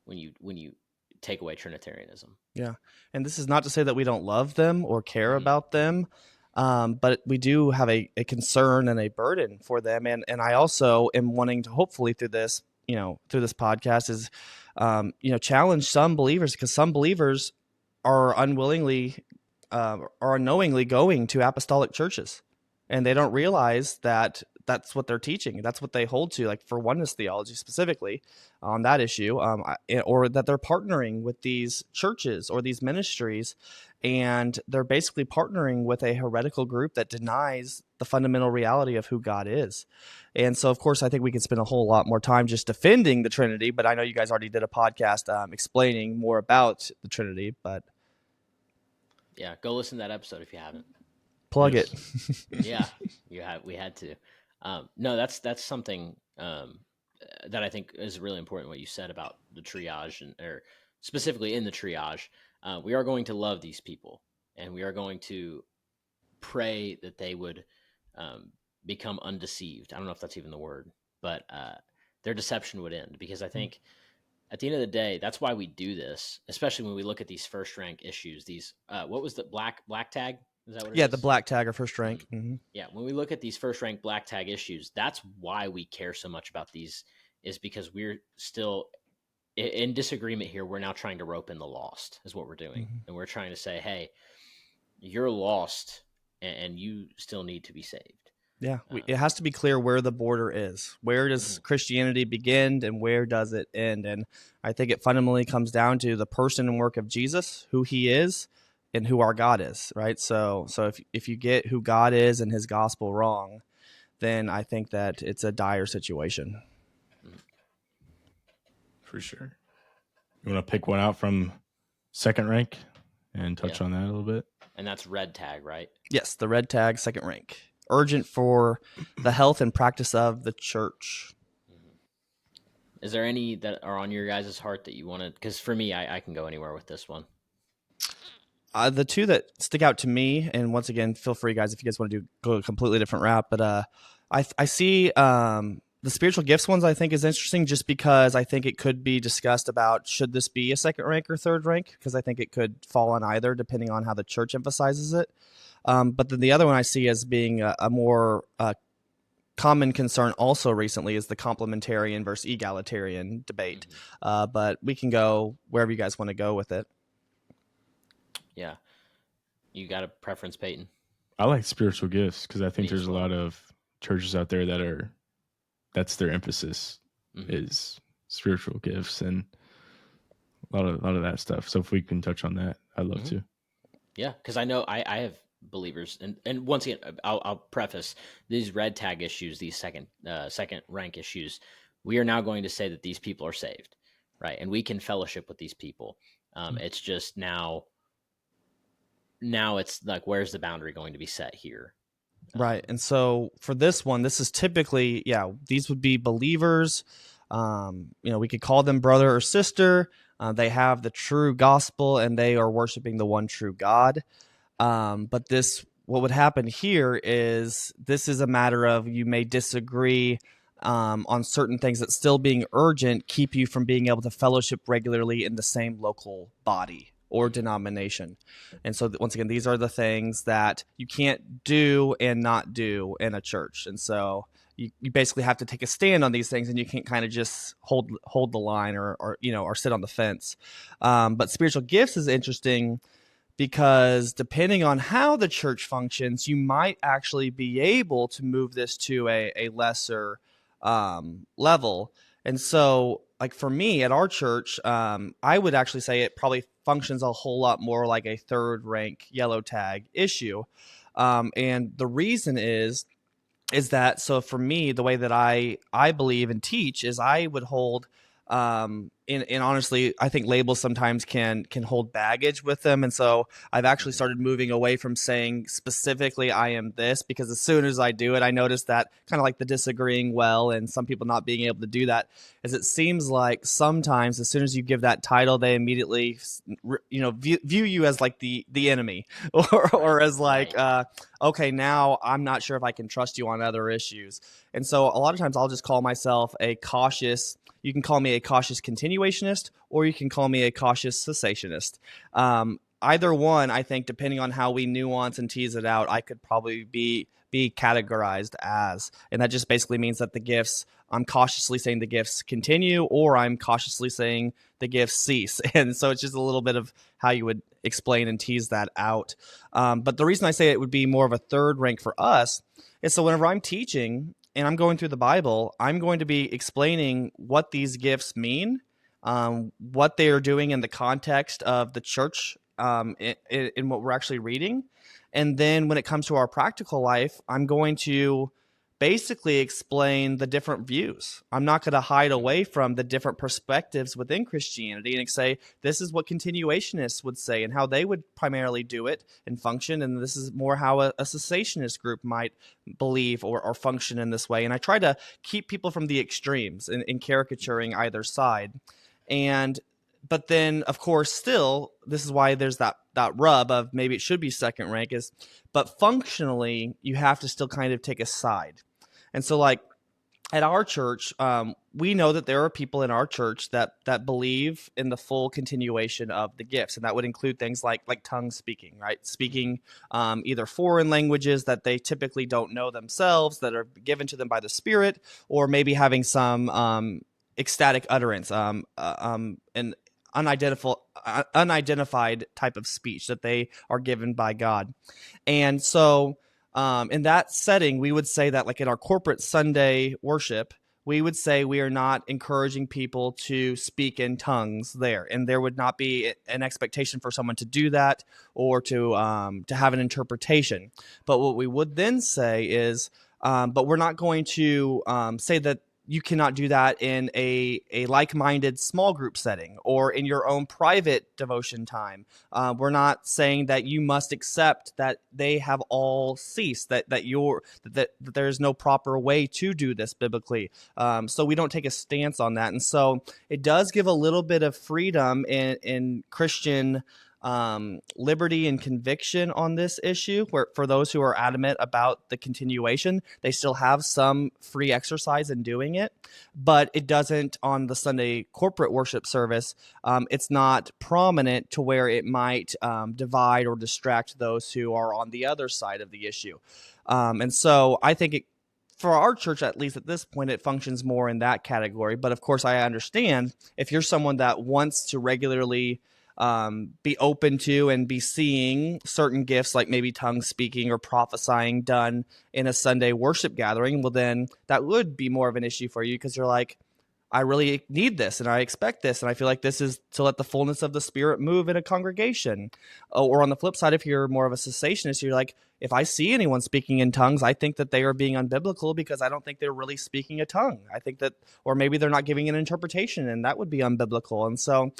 when you take away Trinitarianism. Yeah. And this is not to say that we don't love them or care about them. But we do have a concern and a burden for them. And I also am wanting to, hopefully through this podcast, is, challenge some believers, because some believers are unknowingly going to apostolic churches, and they don't realize that that's what they're teaching. That's what they hold to, like for oneness theology specifically on that issue, or that they're partnering with these churches or these ministries, and they're basically partnering with a heretical group that denies the fundamental reality of who God is. And so, of course, I think we could spend a whole lot more time just defending the Trinity, but I know you guys already did a podcast explaining more about the Trinity. But yeah, go listen to that episode if you haven't. Plug it. Yeah, we had to. No, that's something that I think is really important, what you said about the triage, or specifically in the triage. We are going to love these people, and we are going to pray that they would become undeceived. I don't know if that's even the word, but their deception would end, because I think at the end of the day, that's why we do this, especially when we look at these first rank issues. These what was the black tag? Is that what it is? Yeah, the black tag or first rank. Mm-hmm. Yeah, when we look at these first rank black tag issues, that's why we care so much about these, is because we're still in disagreement here. We're now trying to rope in the lost, is what we're doing. Mm-hmm. And we're trying to say, hey, you're lost and you still need to be saved. Yeah, it has to be clear where the border is. Where does Christianity begin and where does it end? And I think it fundamentally comes down to the person and work of Jesus, who he is, and who our God is, right? So if you get who God is and his gospel wrong, then I think that it's a dire situation. For sure. You want to pick one out from second rank and touch on that a little bit? And that's red tag, right? Yes, the red tag, second rank. Urgent for the health and practice of the church. Is there any that are on your guys' heart that you want to, because for me, I can go anywhere with this one. The two that stick out to me, and once again, feel free, guys, if you guys want to go a completely different route, but I see the spiritual gifts ones, I think, is interesting, just because I think it could be discussed about, should this be a second rank or third rank? Because I think it could fall on either, depending on how the church emphasizes it. But then the other one I see as being a more common concern also recently is the complementarian versus egalitarian debate. But we can go wherever you guys want to go with it. Yeah. You got a preference, Payton? I like spiritual gifts, because I think there's a lot of churches out there that are that's their emphasis is spiritual gifts and a lot of that stuff. So if we can touch on that, I'd love to. Yeah, because I know I have believers, and once again, I'll preface these red tag issues, these second rank issues. We are now going to say that these people are saved, right? And we can fellowship with these people. It's just now it's like, where's the boundary going to be set here? Right. And so for this one, this is typically, these would be believers. We could call them brother or sister. They have the true gospel and they are worshiping the one true God. But what would happen here is this is a matter of you may disagree on certain things that still being urgent keep you from being able to fellowship regularly in the same local body or denomination. And so once again, these are the things that you can't do and not do in a church. And so you basically have to take a stand on these things, and you can't kind of just hold the line or sit on the fence. But spiritual gifts is interesting because depending on how the church functions, you might actually be able to move this to a lesser level. And so, like for me at our church, I would actually say it probably functions a whole lot more like a third rank yellow tag issue. And the reason is that, so for me, the way that I believe and teach is I would hold, and honestly, I think labels sometimes can hold baggage with them. And so I've actually started moving away from saying specifically I am this, because as soon as I do it, I notice that kind of like the disagreeing well and some people not being able to do that, is it seems like sometimes as soon as you give that title, they immediately, view you as like the enemy or as like, okay, now I'm not sure if I can trust you on other issues. And so a lot of times I'll just call myself you can call me a cautious continuationist, or you can call me a cautious cessationist. Either one, I think, depending on how we nuance and tease it out, I could probably be categorized as. And that just basically means that the gifts, I'm cautiously saying the gifts continue, or I'm cautiously saying the gifts cease. And so it's just a little bit of how you would explain and tease that out. But the reason I say it would be more of a third rank for us is so whenever I'm teaching and I'm going through the Bible, I'm going to be explaining what these gifts mean, what they are doing in the context of the church, in what we're actually reading. And then when it comes to our practical life, I'm going to basically explain the different views. I'm not going to hide away from the different perspectives within Christianity and say, this is what continuationists would say and how they would primarily do it and function. And this is more how a cessationist group might believe or function in this way. And I try to keep people from the extremes in caricaturing either side. But then, of course, still, this is why there's that rub of maybe it should be second rank but functionally, you have to still kind of take a side. And so, like, at our church, we know that there are people in our church that believe in the full continuation of the gifts. And that would include things like tongue speaking, right? Speaking either foreign languages that they typically don't know themselves, that are given to them by the Spirit, or maybe having some ecstatic utterance, and unidentified type of speech that they are given by God. And so in that setting, we would say that, like in our corporate Sunday worship, we would say we are not encouraging people to speak in tongues there. And there would not be an expectation for someone to do that or to have an interpretation. But what we would then say is, but we're not going to say that you cannot do that in a like-minded small group setting or in your own private devotion time. We're not saying that you must accept that they have all ceased, that there's no proper way to do this biblically. So we don't take a stance on that. And so it does give a little bit of freedom in Christian liberty and conviction on this issue, where for those who are adamant about the continuation, they still have some free exercise in doing it, but it doesn't on the Sunday corporate worship service. It's not prominent to where it might divide or distract those who are on the other side of the issue. And so I think for our church, at least at this point, it functions more in that category. But of course, I understand if you're someone that wants to regularly be open to and be seeing certain gifts like maybe tongue speaking or prophesying done in a Sunday worship gathering, well, then that would be more of an issue for you because you're like, I really need this and I expect this. And I feel like this is to let the fullness of the Spirit move in a congregation. Or on the flip side, if you're more of a cessationist, you're like, if I see anyone speaking in tongues, I think that they are being unbiblical because I don't think they're really speaking a tongue. I think that, or maybe they're not giving an interpretation, and that would be unbiblical. And so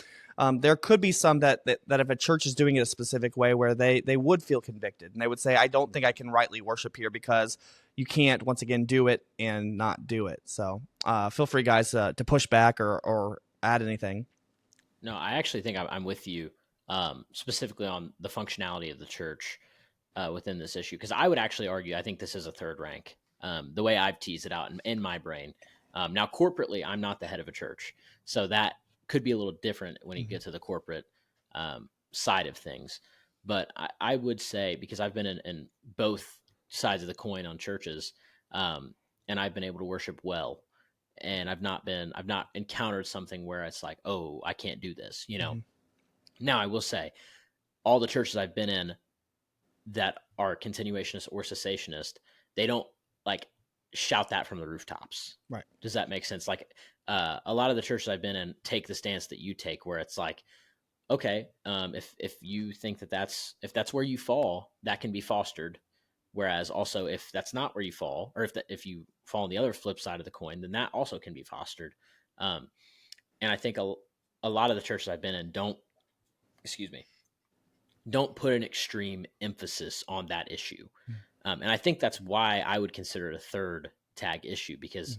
there could be some that if a church is doing it a specific way where they would feel convicted and they would say, I don't think I can rightly worship here because you can't, once again, do it and not do it. So feel free, guys, to push back or add anything. No, I actually think I'm with you specifically on the functionality of the church within this issue, because I would actually argue I think this is a third rank, the way I've teased it out in my brain. Now, corporately, I'm not the head of a church, so that could be a little different when you get to the corporate side of things. But I would say, because I've been in both sides of the coin on churches, and I've been able to worship well, and I've not encountered something where it's like, oh, I can't do this, you know. Now, I will say, all the churches I've been in that are continuationist or cessationist, they don't like shout that from the rooftops. Right. Does that make sense? Like a lot of the churches I've been in take the stance that you take, where it's like, okay, if you think if that's where you fall, that can be fostered. Whereas also, if that's not where you fall, or if you fall on the other flip side of the coin, then that also can be fostered. And I think a lot of the churches I've been in don't put an extreme emphasis on that issue. And I think that's why I would consider it a third tag issue, because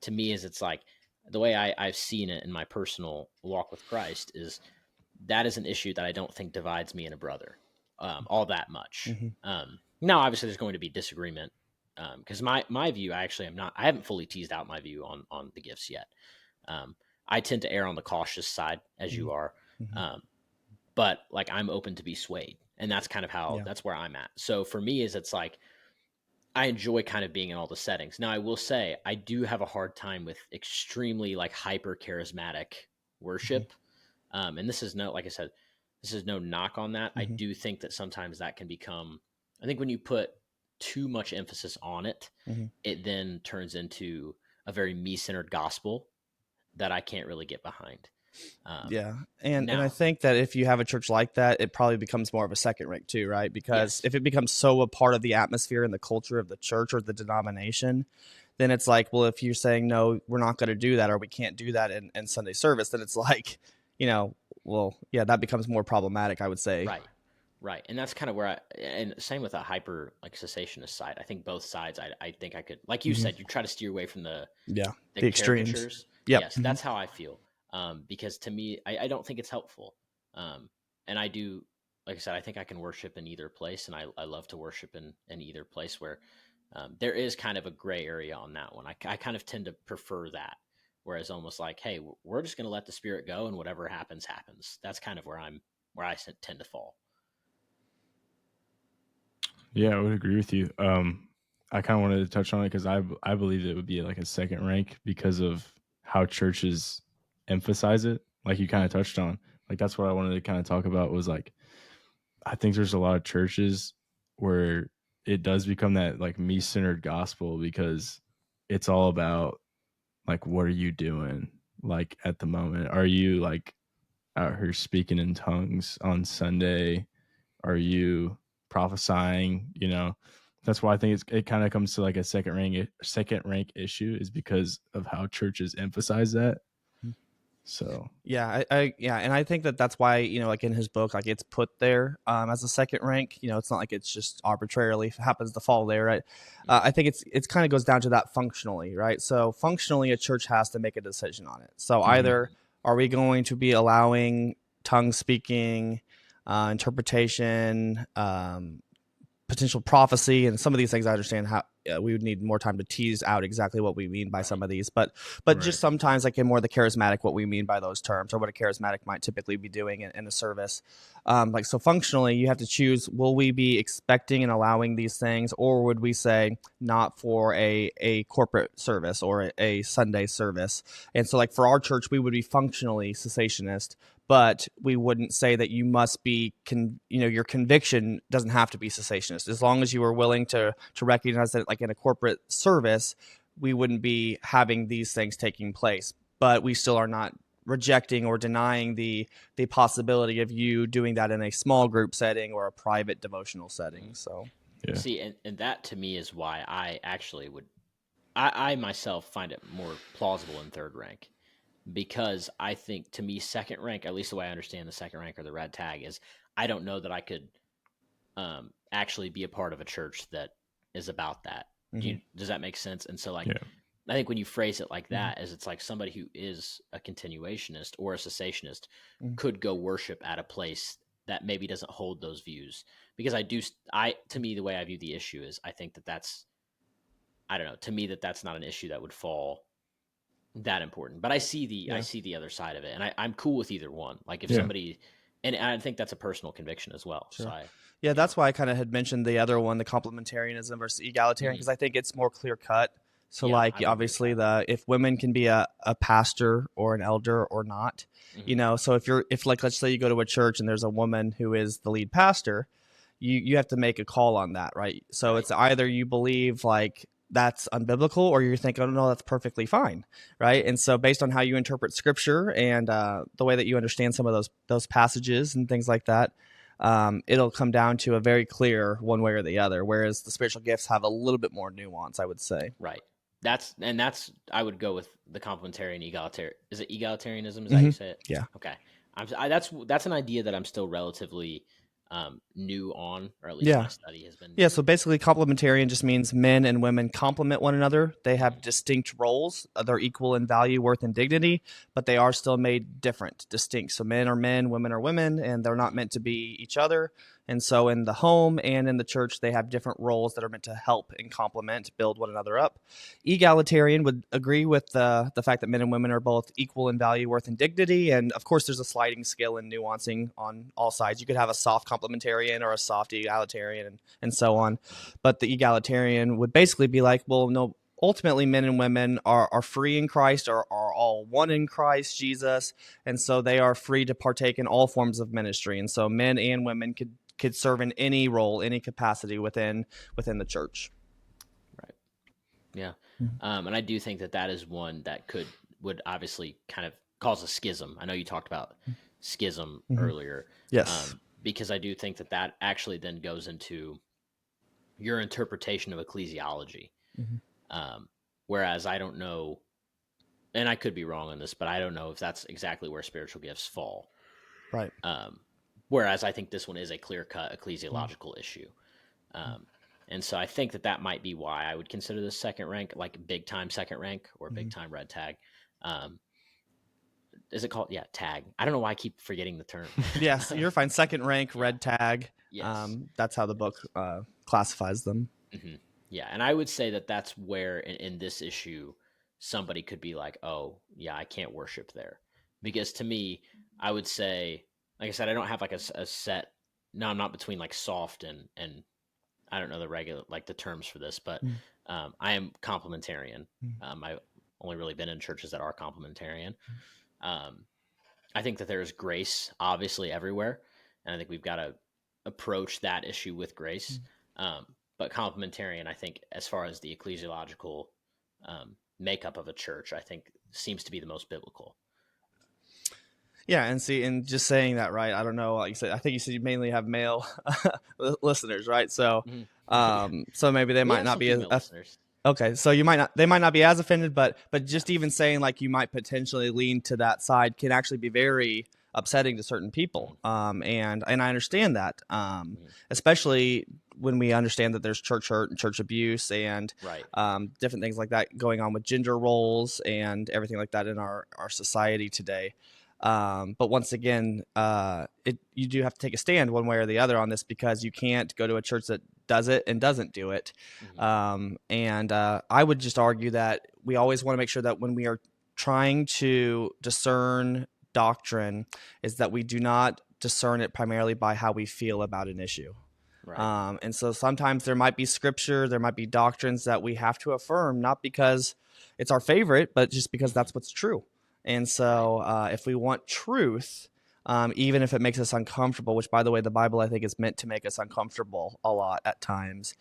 to me, it's like the way I've seen it in my personal walk with Christ is that is an issue that I don't think divides me and a brother all that much. Now, obviously, there's going to be disagreement because my view, I haven't fully teased out my view on the gifts yet. I tend to err on the cautious side, as you are. But like, I'm open to be swayed, and that's kind of that's where I'm at. So for me, it's like, I enjoy kind of being in all the settings. Now, I will say, I do have a hard time with extremely like hyper charismatic worship. And this is like I said, this is no knock on that. I do think that sometimes that can become, I think when you put too much emphasis on it, it then turns into a very me-centered gospel that I can't really get behind. And I think that if you have a church like that, it probably becomes more of a second rank too, right? Because if it becomes so a part of the atmosphere and the culture of the church or the denomination, then it's like, well, if you're saying, no, we're not going to do that, or we can't do that in Sunday service, then it's like, that becomes more problematic, I would say. Right. And that's kind of where and same with a hyper like cessationist side. I think both sides, I think I could, like you said, you try to steer away from the extremes. Yes, that's how I feel. Because to me, I don't think it's helpful. And I do, like I said, I think I can worship in either place, and I love to worship in either place where there is kind of a gray area on that one. I kind of tend to prefer that, whereas almost like, hey, we're just going to let the Spirit go, and whatever happens, happens. That's kind of where I tend to fall. Yeah, I would agree with you. I kind of wanted to touch on it because I believe it would be like a second rank because of how churches emphasize it, like you kind of touched on. Like, that's what I wanted to kind of talk about, was like, I think there's a lot of churches where it does become that like me-centered gospel, because it's all about like, what are you doing like at the moment? Are you like out here speaking in tongues on Sunday? Are you prophesying? That's why I think it kind of comes to like a second rank issue, is because of how churches emphasize that. So and I think that why, like in his book, like it's put there as a second rank. It's not like it's just arbitrarily happens to fall there, right? I think it's kind of goes down to that functionally, right? So functionally, a church has to make a decision on it. So either are we going to be allowing tongue speaking, interpretation, potential prophecy, and some of these things I understand how we would need more time to tease out exactly what we mean by some of these, but just sometimes like in more the charismatic, what we mean by those terms, or what a charismatic might typically be doing in a service. So functionally, you have to choose, will we be expecting and allowing these things, or would we say not for a corporate service or a Sunday service? And so like for our church, we would be functionally cessationist, but we wouldn't say that you must be, your conviction doesn't have to be cessationist. As long as you are willing to recognize that, like in a corporate service, we wouldn't be having these things taking place, but we still are not rejecting or denying the possibility of you doing that in a small group setting or a private devotional setting. So Yeah. See, and that to me is why I actually I myself find it more plausible in third rank, because I think, to me, second rank, at least the way I understand the second rank or the red tag, is I don't know that I could actually be a part of a church that is about that. Does that make sense? And so, like, Yeah. I think when you phrase it like that, as it's like somebody who is a continuationist or a cessationist could go worship at a place that maybe doesn't hold those views. Because to me, the way I view the issue is, I think that's, I don't know, to me that's not an issue that would fall that important. But I see the other side of it, and I'm cool with either one. Like if somebody, and I think that's a personal conviction as well. Sure. So that's why I kind of had mentioned the other one, the complementarianism versus egalitarian, because I think it's more clear cut. So obviously if women can be a pastor or an elder or not, so if let's say you go to a church and there's a woman who is the lead pastor, you have to make a call on that, right? So it's either you believe like that's unbiblical, or you're thinking, oh no, that's perfectly fine, right? And so based on how you interpret scripture and the way that you understand some of those passages and things like that, it'll come down to a very clear one way or the other, whereas the spiritual gifts have a little bit more nuance, I would say. Right. That's I would go with the complementarian egalitarian. Is it egalitarianism? Is that how you say it? Yeah. Okay. That's an idea that I'm still relatively new on, or at least my study has been. Yeah, so basically complementarian just means men and women complement one another. They have distinct roles. They're equal in value, worth, and dignity, but they are still made different, distinct. So men are men, women are women, and they're not meant to be each other. And so in the home and in the church, they have different roles that are meant to help and complement, build one another up. Egalitarian would agree with the fact that men and women are both equal in value, worth, and dignity. And of course, there's a sliding scale in nuancing on all sides. You could have a soft complementarian or a soft egalitarian and so on. But the egalitarian would basically be like, well, no, ultimately men and women are free in Christ, are all one in Christ Jesus. And so they are free to partake in all forms of ministry. And so men and women could serve in any role, any capacity within the church. Right. Yeah. And I do think that is one that would obviously kind of cause a schism. I know you talked about schism earlier. Yes. Because I do think that actually then goes into your interpretation of ecclesiology. Whereas I don't know, and I could be wrong on this, but I don't know if that's exactly where spiritual gifts fall. Right. Whereas I think this one is a clear-cut ecclesiological issue. And so I think that might be why I would consider this second rank, like big-time second rank or big-time red tag. Is it called? Yeah, tag. I don't know why I keep forgetting the term. Yes, you're fine. Second rank, red tag. Yes. That's how the book classifies them. Yeah, and I would say that's where in this issue, somebody could be like, oh, yeah, I can't worship there. Because to me, I would say, like I said, I don't have like a set. No, I'm not between like soft and I don't know the regular, like the terms for this, but I am complementarian. I've only really been in churches that are complementarian. I think that there's grace obviously everywhere, and I think we've got to approach that issue with grace. But complementarian, I think, as far as the ecclesiological makeup of a church, I think seems to be the most biblical. Yeah, and just saying that, right? I don't know, like you said, I think you said you mainly have male listeners, right? So, so maybe they might not be as listeners. Okay, so they might not be as offended, but just even saying like you might potentially lean to that side can actually be very upsetting to certain people. And I understand that, especially when we understand that there's church hurt and church abuse and different things like that going on with gender roles and everything like that in our society today. But once again, you do have to take a stand one way or the other on this, because you can't go to a church that does it and doesn't do it. And I would just argue that we always want to make sure that when we are trying to discern doctrine, is that we do not discern it primarily by how we feel about an issue. Right. And so sometimes there might be scripture, there might be doctrines that we have to affirm, not because it's our favorite, but just because that's what's true. And so if we want truth, even if it makes us uncomfortable, which, by the way, the Bible, I think, is meant to make us uncomfortable a lot at times.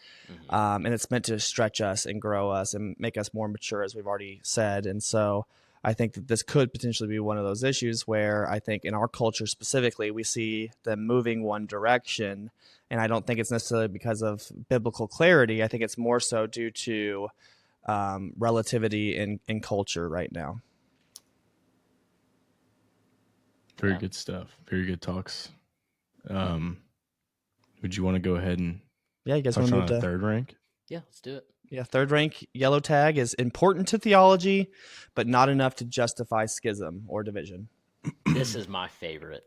And it's meant to stretch us and grow us and make us more mature, as we've already said. And so I think that this could potentially be one of those issues where I think in our culture specifically, we see them moving one direction. And I don't think it's necessarily because of biblical clarity. I think it's more so due to relativity in culture right now. Very good stuff. Very good talks. Would you want to go ahead and you guys touch want to on move a to third rank? Yeah, let's do it. Yeah, third rank yellow tag is important to theology, but not enough to justify schism or division. This is my favorite.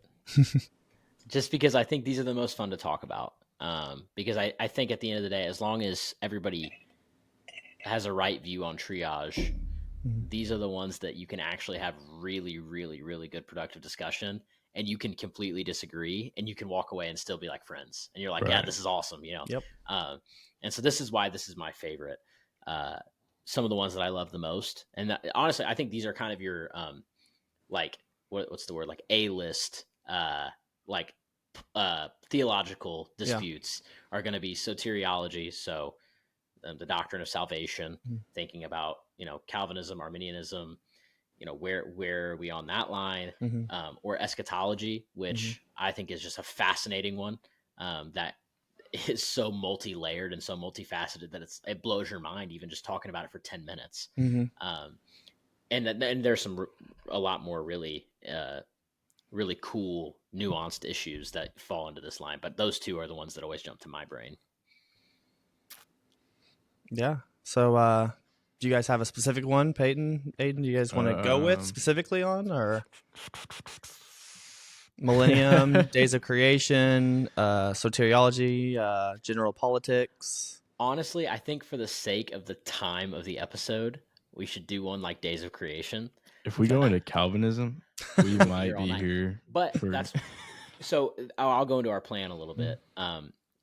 Just because I think these are the most fun to talk about. Because I think at the end of the day, as long as everybody has a right view on triage, these are the ones that you can actually have really, really, really good productive discussion, and you can completely disagree, and you can walk away and still be like friends. And you're like, yeah, this is awesome, you know? Yep. And so this is why this is my favorite. Some of the ones that I love the most. And honestly, I think these are kind of your, like, what's the word? Like A-list, theological disputes are going to be soteriology. So the doctrine of salvation, thinking about, Calvinism, Arminianism, where are we on that line, or eschatology, which I think is just a fascinating one, that is so multi-layered and so multifaceted that it blows your mind even just talking about it for 10 minutes. And there's a lot more really cool nuanced issues that fall into this line, but those two are the ones that always jump to my brain. Yeah. So, do you guys have a specific one, Payton, Ayden? Do you guys want to go with specifically on, or Millennium, Days of Creation, soteriology, general politics? Honestly, I think for the sake of the time of the episode, we should do one like Days of Creation. If we go into Calvinism, we might be here. But so I'll go into our plan a little bit.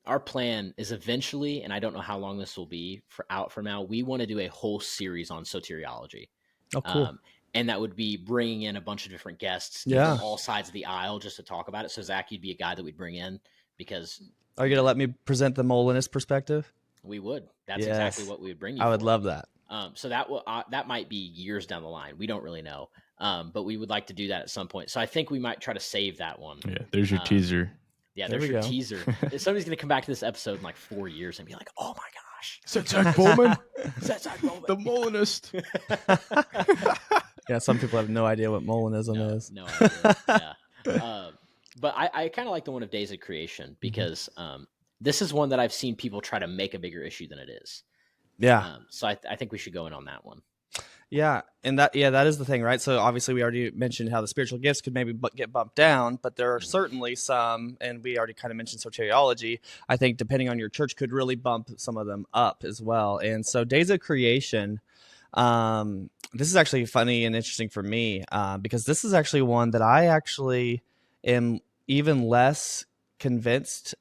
Our plan is eventually, and I don't know how long this will be from now, we want to do a whole series on soteriology. Oh, cool. And that would be bringing in a bunch of different guests from all sides of the aisle just to talk about it. So Zach, you'd be a guy that we'd bring in because... Are you going to let me present the Oneness perspective? We would. That's exactly what we would bring you I would love that. So that might be years down the line. We don't really know. But we would like to do that at some point. So I think we might try to save that one. Yeah, there's your teaser. Yeah, there's your teaser. Somebody's going to come back to this episode in like 4 years and be like, oh my gosh. Is that Zach Bollman? Zach Bollman? The Molinist. Yeah, some people have no idea what Molinism is. No idea. Yeah. But I kind of like the one of Days of Creation because this is one that I've seen people try to make a bigger issue than it is. Yeah. So I think we should go in on that one. Yeah, and that is the thing, right? So obviously we already mentioned how the spiritual gifts could maybe get bumped down, but there are certainly some, and we already kind of mentioned soteriology, I think depending on your church could really bump some of them up as well. And so Days of Creation, this is actually funny and interesting for me because this is actually one that I actually am even less convinced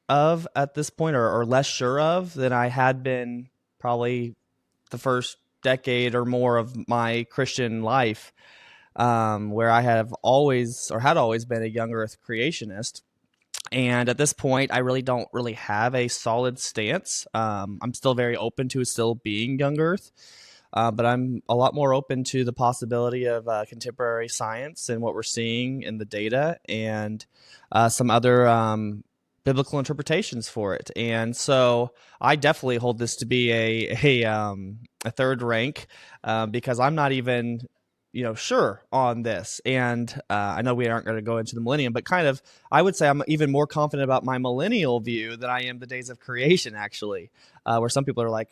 of at this point or less sure of than I had been probably the first decade or more of my Christian life, where I had always been a young earth creationist. And at this point, I really don't have a solid stance. I'm still very open to still being young earth, but I'm a lot more open to the possibility of contemporary science and what we're seeing in the data and some other biblical interpretations for it. And so I definitely hold this to be a third rank because I'm not even sure on this. And I know we aren't going to go into the millennium, but kind of I would say I'm even more confident about my millennial view than I am the Days of Creation, actually, where some people are like,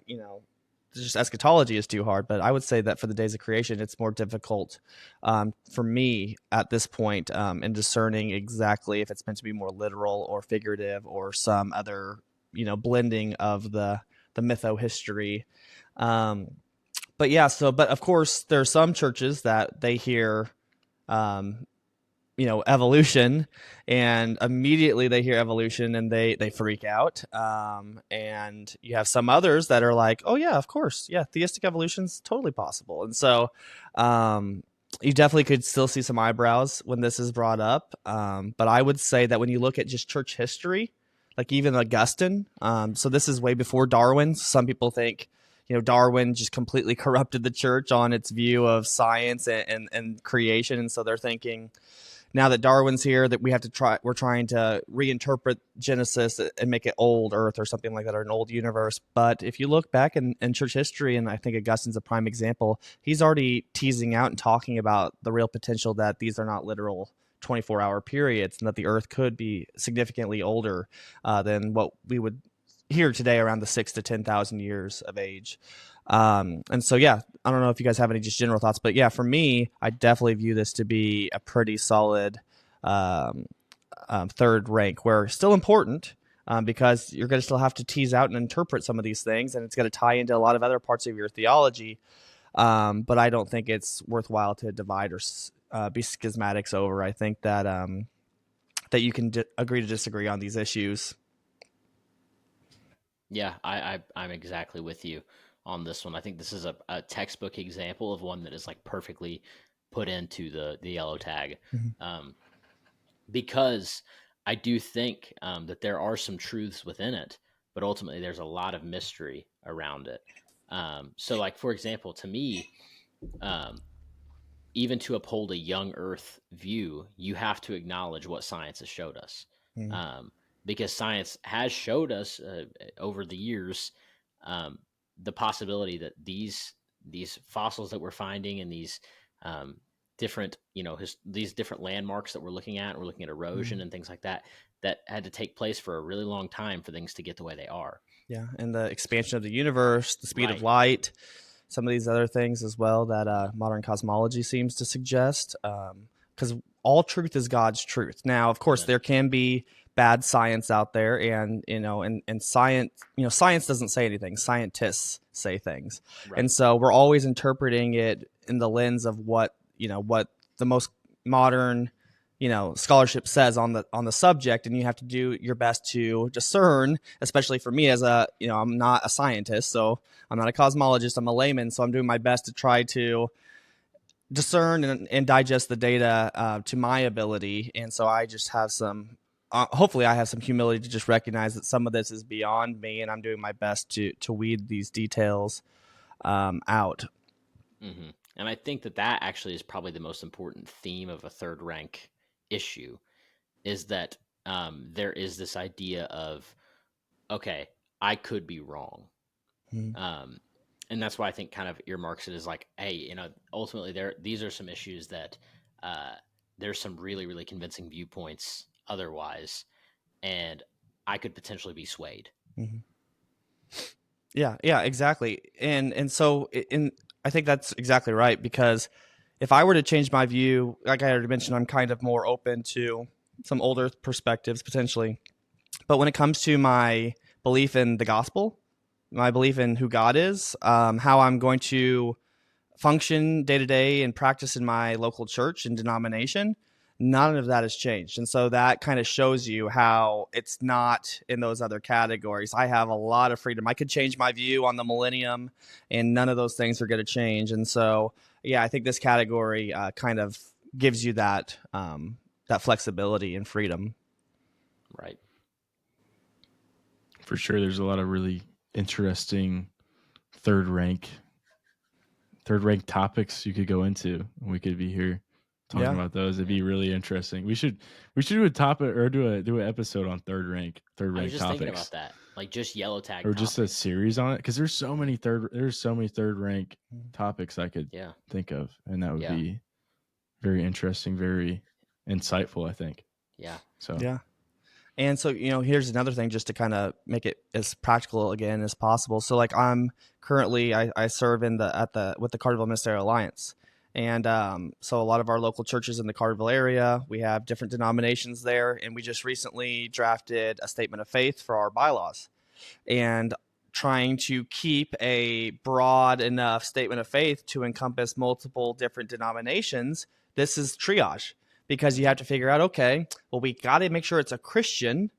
just eschatology is too hard. But I would say that for the Days of Creation, it's more difficult for me at this point in discerning exactly if it's meant to be more literal or figurative or some other, blending of the mytho-history. But of course, there are some churches that they hear, evolution, and immediately they hear evolution and they freak out. And you have some others that are like, oh yeah, of course. Yeah. Theistic evolution is totally possible. And so, you definitely could still see some eyebrows when this is brought up. But I would say that when you look at just church history, like even Augustine, so this is way before Darwin. Some people think, Darwin just completely corrupted the church on its view of science and creation. And so they're thinking, now that Darwin's here, that we're trying to reinterpret Genesis and make it old Earth or something like that, or an old universe. But if you look back in church history, and I think Augustine's a prime example, he's already teasing out and talking about the real potential that these are not literal 24-hour periods, and that the Earth could be significantly older than what we would hear today, around the 6,000 to 10,000 years of age. And so, yeah, I don't know if you guys have any just general thoughts, but yeah, for me, I definitely view this to be a pretty solid third rank, where still important because you're going to still have to tease out and interpret some of these things, and it's going to tie into a lot of other parts of your theology. But I don't think it's worthwhile to divide or be schismatics over. I think that that you can agree to disagree on these issues. Yeah, I'm exactly with you on this one. I think this is a textbook example of one that is like perfectly put into the yellow tag. Mm-hmm. Because I do think that there are some truths within it, but ultimately there's a lot of mystery around it. So like, for example, to me, even to uphold a young earth view, you have to acknowledge what science has showed us. Mm-hmm. Because science has showed us over the years the possibility that these fossils that we're finding and these different, these different landmarks that we're looking at erosion and things like that had to take place for a really long time for things to get the way they are. Yeah, and the expansion of the universe, the speed of light, some of these other things as well that modern cosmology seems to suggest, because all truth is God's truth. Now, of course, there can be bad science out there, and science, science doesn't say anything. Scientists say things, and so we're always interpreting it in the lens of what the most modern scholarship says on the subject, and you have to do your best to discern, especially for me as I'm not a scientist, so I'm not a cosmologist, I'm a layman, so I'm doing my best to try to discern and digest the data to my ability. And so I just have some hopefully I have some humility to just recognize that some of this is beyond me, and I'm doing my best to weed these details out. Mm-hmm. And I think that actually is probably the most important theme of a third rank issue, is that there is this idea of, okay, I could be wrong. Mm-hmm. And that's why I think kind of earmarks it as like, hey, ultimately these are some issues that there's some really, really convincing viewpoints otherwise, and I could potentially be swayed. Mm-hmm. Yeah, exactly. And so I think that's exactly right, because if I were to change my view, like I already mentioned, I'm kind of more open to some older perspectives potentially. But when it comes to my belief in the gospel, my belief in who God is, how I'm going to function day to day and practice in my local church and denomination, none of that has changed. And so that kind of shows you how it's not in those other categories. I have a lot of freedom. I could change my view on the millennium, and none of those things are going to change. And so, yeah, I think this category kind of gives you that flexibility and freedom. Right. For sure. There's a lot of really interesting third rank topics you could go into. We could be here talking about those. It'd be really interesting. We should do a topic, or do an episode on third rank I was just topics. thinking about that, like just yellow tag, or topics. Just a series on it, because there's so many third rank topics I could think of, and that would be very interesting, very insightful, I think. Yeah. So yeah. And so, here's another thing, just to kind of make it as practical again as possible. So like I'm currently, I serve with the Carterville Ministerial Alliance. And so a lot of our local churches in the Carterville area, we have different denominations there. And we just recently drafted a statement of faith for our bylaws, and trying to keep a broad enough statement of faith to encompass multiple different denominations. This is triage, because you have to figure out, okay, well, we got to make sure it's a Christian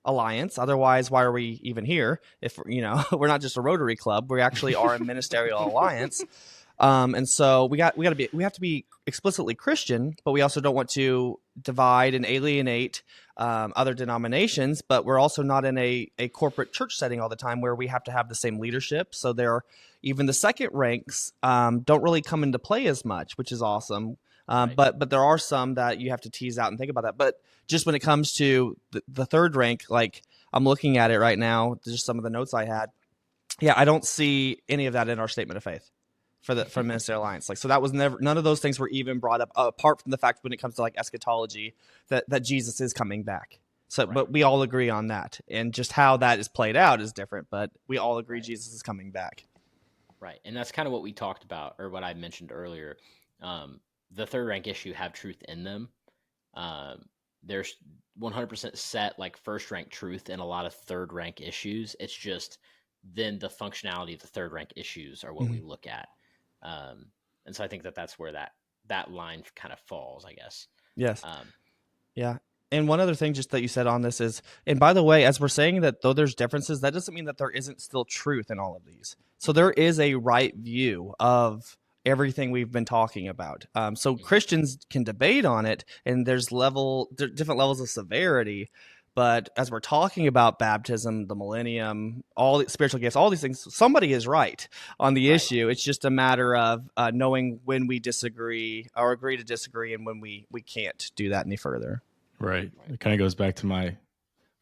alliance. Otherwise, why are we even here? If we're not just a Rotary Club, we actually are a ministerial alliance. And so we have to be explicitly Christian, but we also don't want to divide and alienate other denominations. But we're also not in a corporate church setting all the time where we have to have the same leadership. So even the second ranks don't really come into play as much, which is awesome. Right. But there are some that you have to tease out and think about that. But just when it comes to the third rank, like I'm looking at it right now, just some of the notes I had. Yeah, I don't see any of that in our statement of faith for Ministerial Alliance. Like, so that was none of those things were even brought up, apart from the fact when it comes to like eschatology, that Jesus is coming back. So, Right. but we all agree on that, and just how that is played out is different. But we all agree Jesus is coming back. Right. And that's kind of what we talked about, or what I mentioned earlier. The third rank issue have truth in them. There's 100% set like first rank truth in a lot of third rank issues. It's just then the functionality of the third rank issues are what we look at. And so I think that's where that line kind of falls, I guess. Yes. Yeah. And one other thing just that you said on this is, and by the way, as we're saying that though there's differences, that doesn't mean that there isn't still truth in all of these. So there is a right view of everything we've been talking about. So Christians can debate on it, and there's different levels of severity. But as we're talking about baptism, the millennium, all the spiritual gifts, all these things, somebody is right on the issue. It's just a matter of knowing when we disagree or agree to disagree, and when we can't do that any further. Right. It kind of goes back to my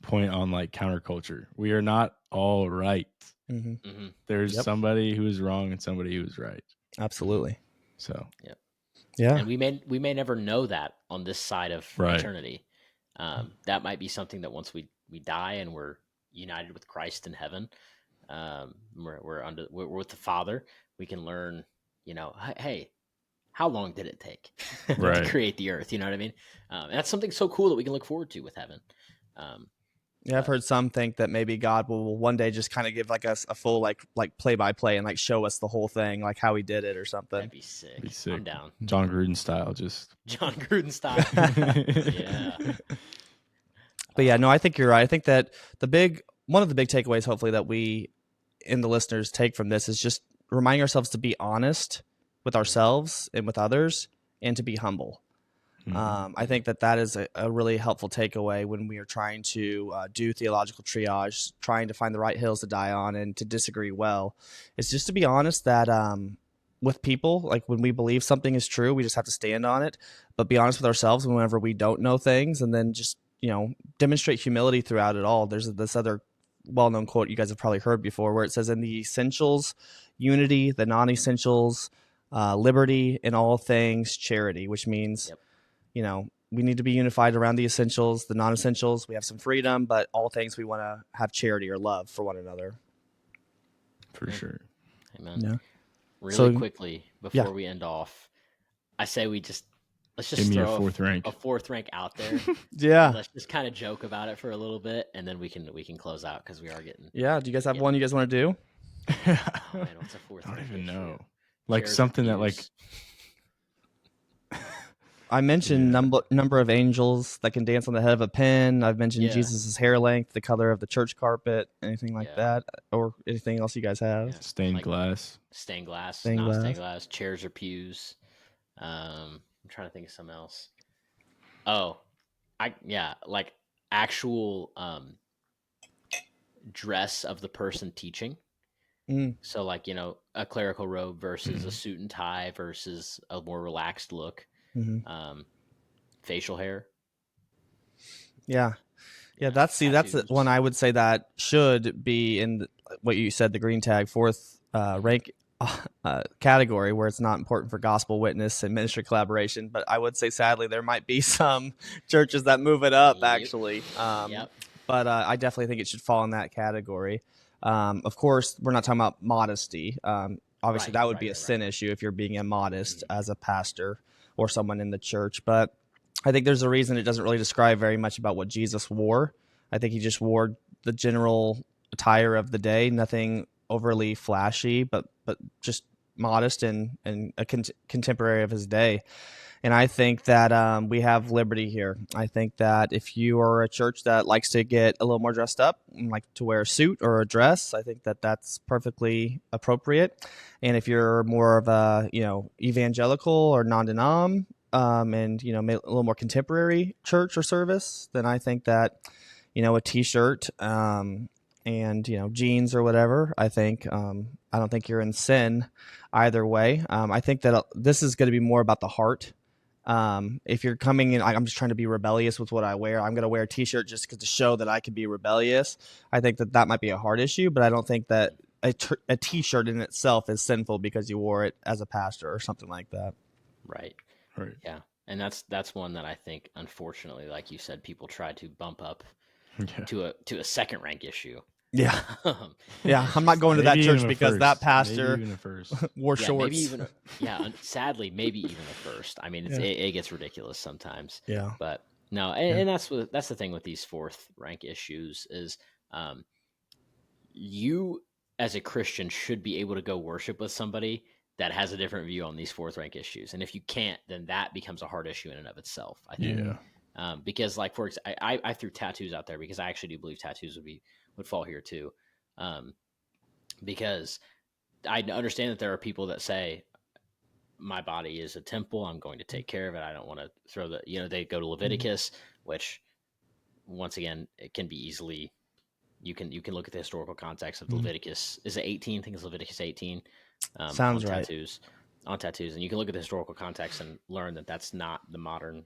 point on like counterculture. We are not all right. Mm-hmm. There's somebody who is wrong and somebody who is right. Absolutely. So yeah. And we may never know that on this side of eternity. That might be something that once we die and we're united with Christ in heaven, we're with the Father, we can learn, hey, how long did it take to create the earth? You know what I mean? And that's something so cool that we can look forward to with heaven. I've heard some think that maybe God will one day just kind of give like us a full like play by play and like show us the whole thing, like how he did it or something. That'd be sick. I'm down. John Gruden style, John Gruden style. Yeah. But yeah, no, I think you're right. I think that one of the big takeaways, hopefully, that we and the listeners take from this is just reminding ourselves to be honest with ourselves and with others, and to be humble. I think that is a really helpful takeaway when we are trying to do theological triage, trying to find the right hills to die on and to disagree well. It's just to be honest that with people, like when we believe something is true, we just have to stand on it, but be honest with ourselves whenever we don't know things, and then just, demonstrate humility throughout it all. There's this other well-known quote you guys have probably heard before where it says, in the essentials, unity, the non-essentials, liberty, in all things, charity, which means, we need to be unified around the essentials, the non-essentials. We have some freedom, but all things we want to have charity or love for one another. For sure. Amen. Yeah. Really quickly before we end off, I say let's just throw a fourth rank out there. Yeah. Let's just kind of joke about it for a little bit, and then we can close out because we are getting. Yeah. Do you guys have one you guys want to do? Oh, man, what's a fourth? I don't rank even issue? know. Like Chairs something or that like. pews? I mentioned number of angels that can dance on the head of a pin. I've mentioned Jesus' hair length, the color of the church carpet, anything like that, or anything else you guys have. Yeah. Stained glass, stained glass, Stained glass, chairs or pews. I'm trying to think of something else. Oh, like actual dress of the person teaching. So like, a clerical robe versus a suit and tie versus a more relaxed look. Facial hair. Yeah. That's one I would say that should be in what you said, the green tag, fourth rank category, where it's not important for gospel witness and ministry collaboration. But I would say, sadly, there might be some churches that move it up, actually. But I definitely think it should fall in that category. Of course, we're not talking about modesty. Obviously, that would be a sin issue if you're being immodest as a pastor or someone in the church. But I think there's a reason it doesn't really describe very much about what Jesus wore. I think he just wore the general attire of the day, nothing overly flashy, but just modest and a contemporary of his day. And I think that we have liberty here. I think that if you are a church that likes to get a little more dressed up, and like to wear a suit or a dress, I think that that's perfectly appropriate. And if you're more of a, evangelical or non-denom, and, a little more contemporary church or service, then I think that, a t-shirt, and, jeans or whatever, I don't think you're in sin either way. I think that this is going to be more about the heart. If you're coming in, I'm just trying to be rebellious with what I wear, I'm going to wear a t-shirt just to show that I can be rebellious. I think that might be a hard issue, but I don't think that a t-shirt in itself is sinful because you wore it as a pastor or something like that. Right. Right. Yeah. And that's one that I think, unfortunately, like you said, people try to bump up to a second rank issue. Yeah. Yeah. I'm not going to that church because that pastor wore shorts. Sadly, maybe even a first. I mean, it gets ridiculous sometimes. Yeah. But no, and that's the thing with these fourth rank issues is, you as a Christian should be able to go worship with somebody that has a different view on these fourth rank issues. And if you can't, then that becomes a hard issue in and of itself, I think. Yeah. Because like, for example, I threw tattoos out there because I actually do believe tattoos would fall here too. Because I understand that there are people that say my body is a temple. I'm going to take care of it. I don't want to throw they go to Leviticus, which once again, it can be easily, you can look at the historical context of Leviticus. Is it 18? I think it's Leviticus 18. Sounds on right. On tattoos. And you can look at the historical context and learn that that's not the modern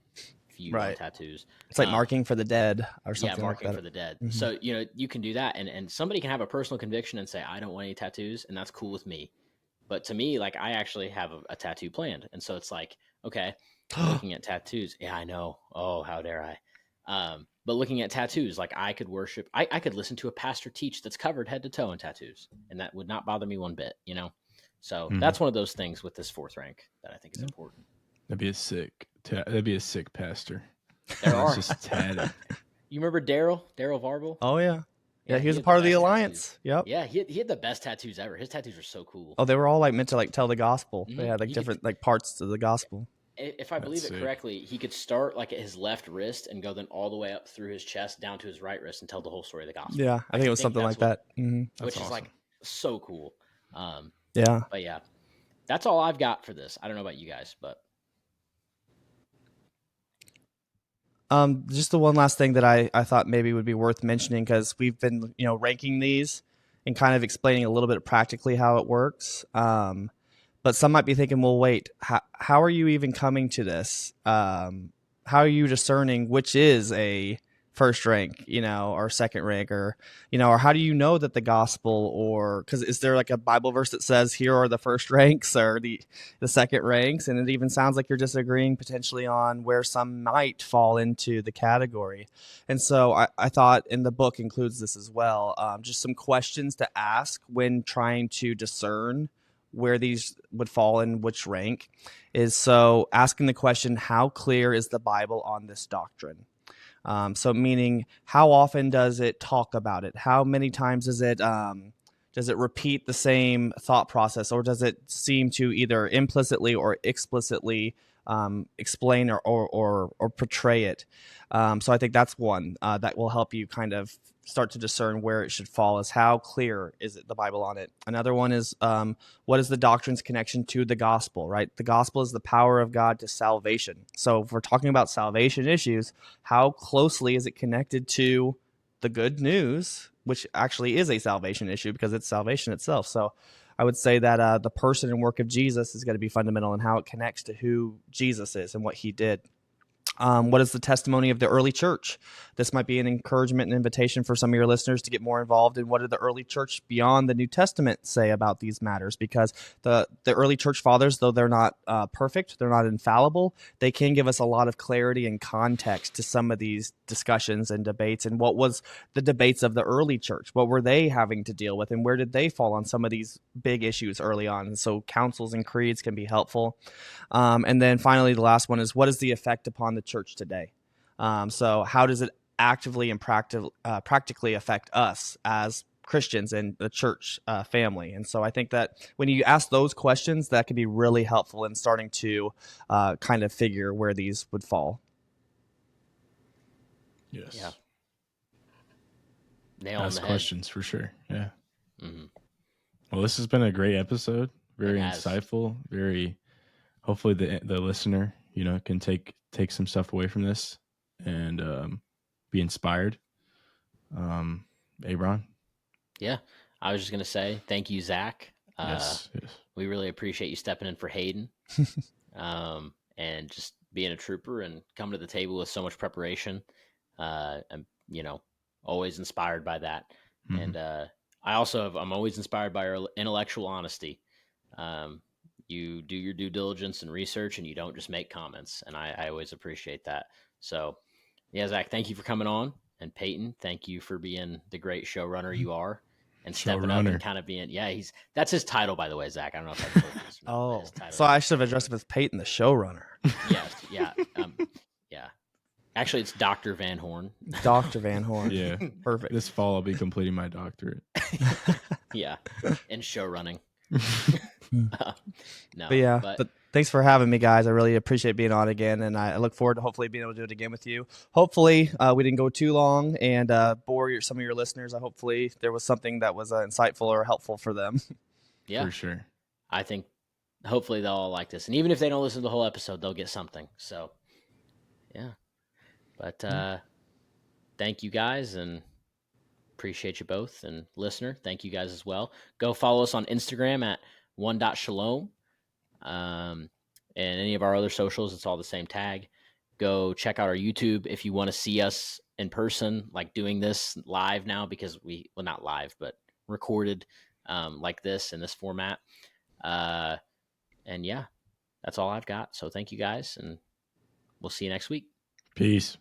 view on tattoos. It's like marking for the dead or something. Yeah, marking like that. for the dead. Mm-hmm. So, you can do that. And somebody can have a personal conviction and say, I don't want any tattoos. And that's cool with me. But to me, like, I actually have a tattoo planned. And so it's like, okay, looking at tattoos. Yeah, I know. Oh, how dare I? But looking at tattoos, like I could worship, I could listen to a pastor teach that's covered head to toe in tattoos. And that would not bother me one bit, So that's one of those things with this fourth rank that I think is important. That'd be a sick pastor. There are. Just tatted. You remember Daryl Varble? Oh yeah. Yeah, he was a part of the Alliance. Tattoos. Yep. Yeah, he had the best tattoos ever. His tattoos are so cool. Oh, they were all like meant to like tell the gospel. Mm-hmm. They had like different like parts to the gospel. If I believe it correctly, he could start like at his left wrist and go then all the way up through his chest down to his right wrist and tell the whole story of the gospel. Yeah, I think it was something like that. Mm-hmm. Which is like so cool. Yeah. But yeah, that's all I've got for this. I don't know about you guys, but. Just the one last thing that I thought maybe would be worth mentioning, because we've been, ranking these and kind of explaining a little bit practically how it works. But some might be thinking, well, wait, how are you even coming to this? How are you discerning which is a first rank, or second rank, or how do you know that the gospel, or because is there like a Bible verse that says here are the first ranks or the second ranks? And it even sounds like you're disagreeing potentially on where some might fall into the category. And so I thought, and the book includes this as well, just some questions to ask when trying to discern where these would fall in which rank is, so asking the question, how clear is the Bible on this doctrine? So meaning, how often does it talk about it? How many times does it repeat the same thought process, or does it seem to either implicitly or explicitly explain or portray it? So I think that's one that will help you kind of start to discern where it should fall, is how clear is it the Bible on it. Another one is what is the doctrine's connection to the gospel, right? The gospel is the power of God to salvation. So if we're talking about salvation issues, how closely is it connected to the good news, which actually is a salvation issue because it's salvation itself. So I would say that the person and work of Jesus is going to be fundamental in how it connects to who Jesus is and what he did. What is the testimony of the early church? This might be an encouragement and invitation for some of your listeners to get more involved in what did the early church beyond the New Testament say about these matters, because the early church fathers, though they're not perfect, they're not infallible, they can give us a lot of clarity and context to some of these discussions and debates. And what was the debates of the early church? What were they having to deal with, and where did they fall on some of these big issues early on? And so councils and creeds can be helpful. And then finally, the last one is, what is the effect upon the church today? So how does it actively and practically affect us as Christians in the church family. And so I think that when you ask those questions, that can be really helpful in starting to kind of figure where these would fall. Yes. Yeah. Nail on Ask the head. questions for sure. Yeah. Mm-hmm. Well, this has been a great episode. Very It has. insightful. Very. Hopefully, the listener, can take some stuff away from this and be inspired. Abron. Yeah, I was just gonna say thank you, Zach. Yes. We really appreciate you stepping in for Hayden, and just being a trooper and coming to the table with so much preparation. I'm always inspired by that, Mhm. and I'm always inspired by your intellectual honesty. You do your due diligence and research, and you don't just make comments, and I always appreciate that. So, yeah, Zach, thank you for coming on, and Payton, thank you for being the great showrunner you are. And stepping up and kind of being, that's his title, by the way, Zach. I don't know if I told you this or not, his title. So I should have addressed him as Payton, the showrunner. Yes, yeah. Actually, it's Dr. Van Horn. Dr. Van Horn. Yeah. Perfect. This fall, I'll be completing my doctorate. Yeah, in show running. No, but thanks for having me, guys. I really appreciate being on again, and I look forward to hopefully being able to do it again with you. Hopefully, we didn't go too long and bore some of your listeners. Hopefully there was something that was insightful or helpful for them. Yeah, for sure. I think hopefully they'll all like this, and even if they don't listen to the whole episode, they'll get something. So, yeah. But thank you guys, and appreciate you both. And listener, thank you guys as well. Go follow us on Instagram at one.shalom. And any of our other socials, it's all the same tag. Go check out our YouTube if you want to see us in person, like doing this live now, because not live, but recorded like this in this format. And yeah, that's all I've got. So thank you guys, and we'll see you next week. Peace.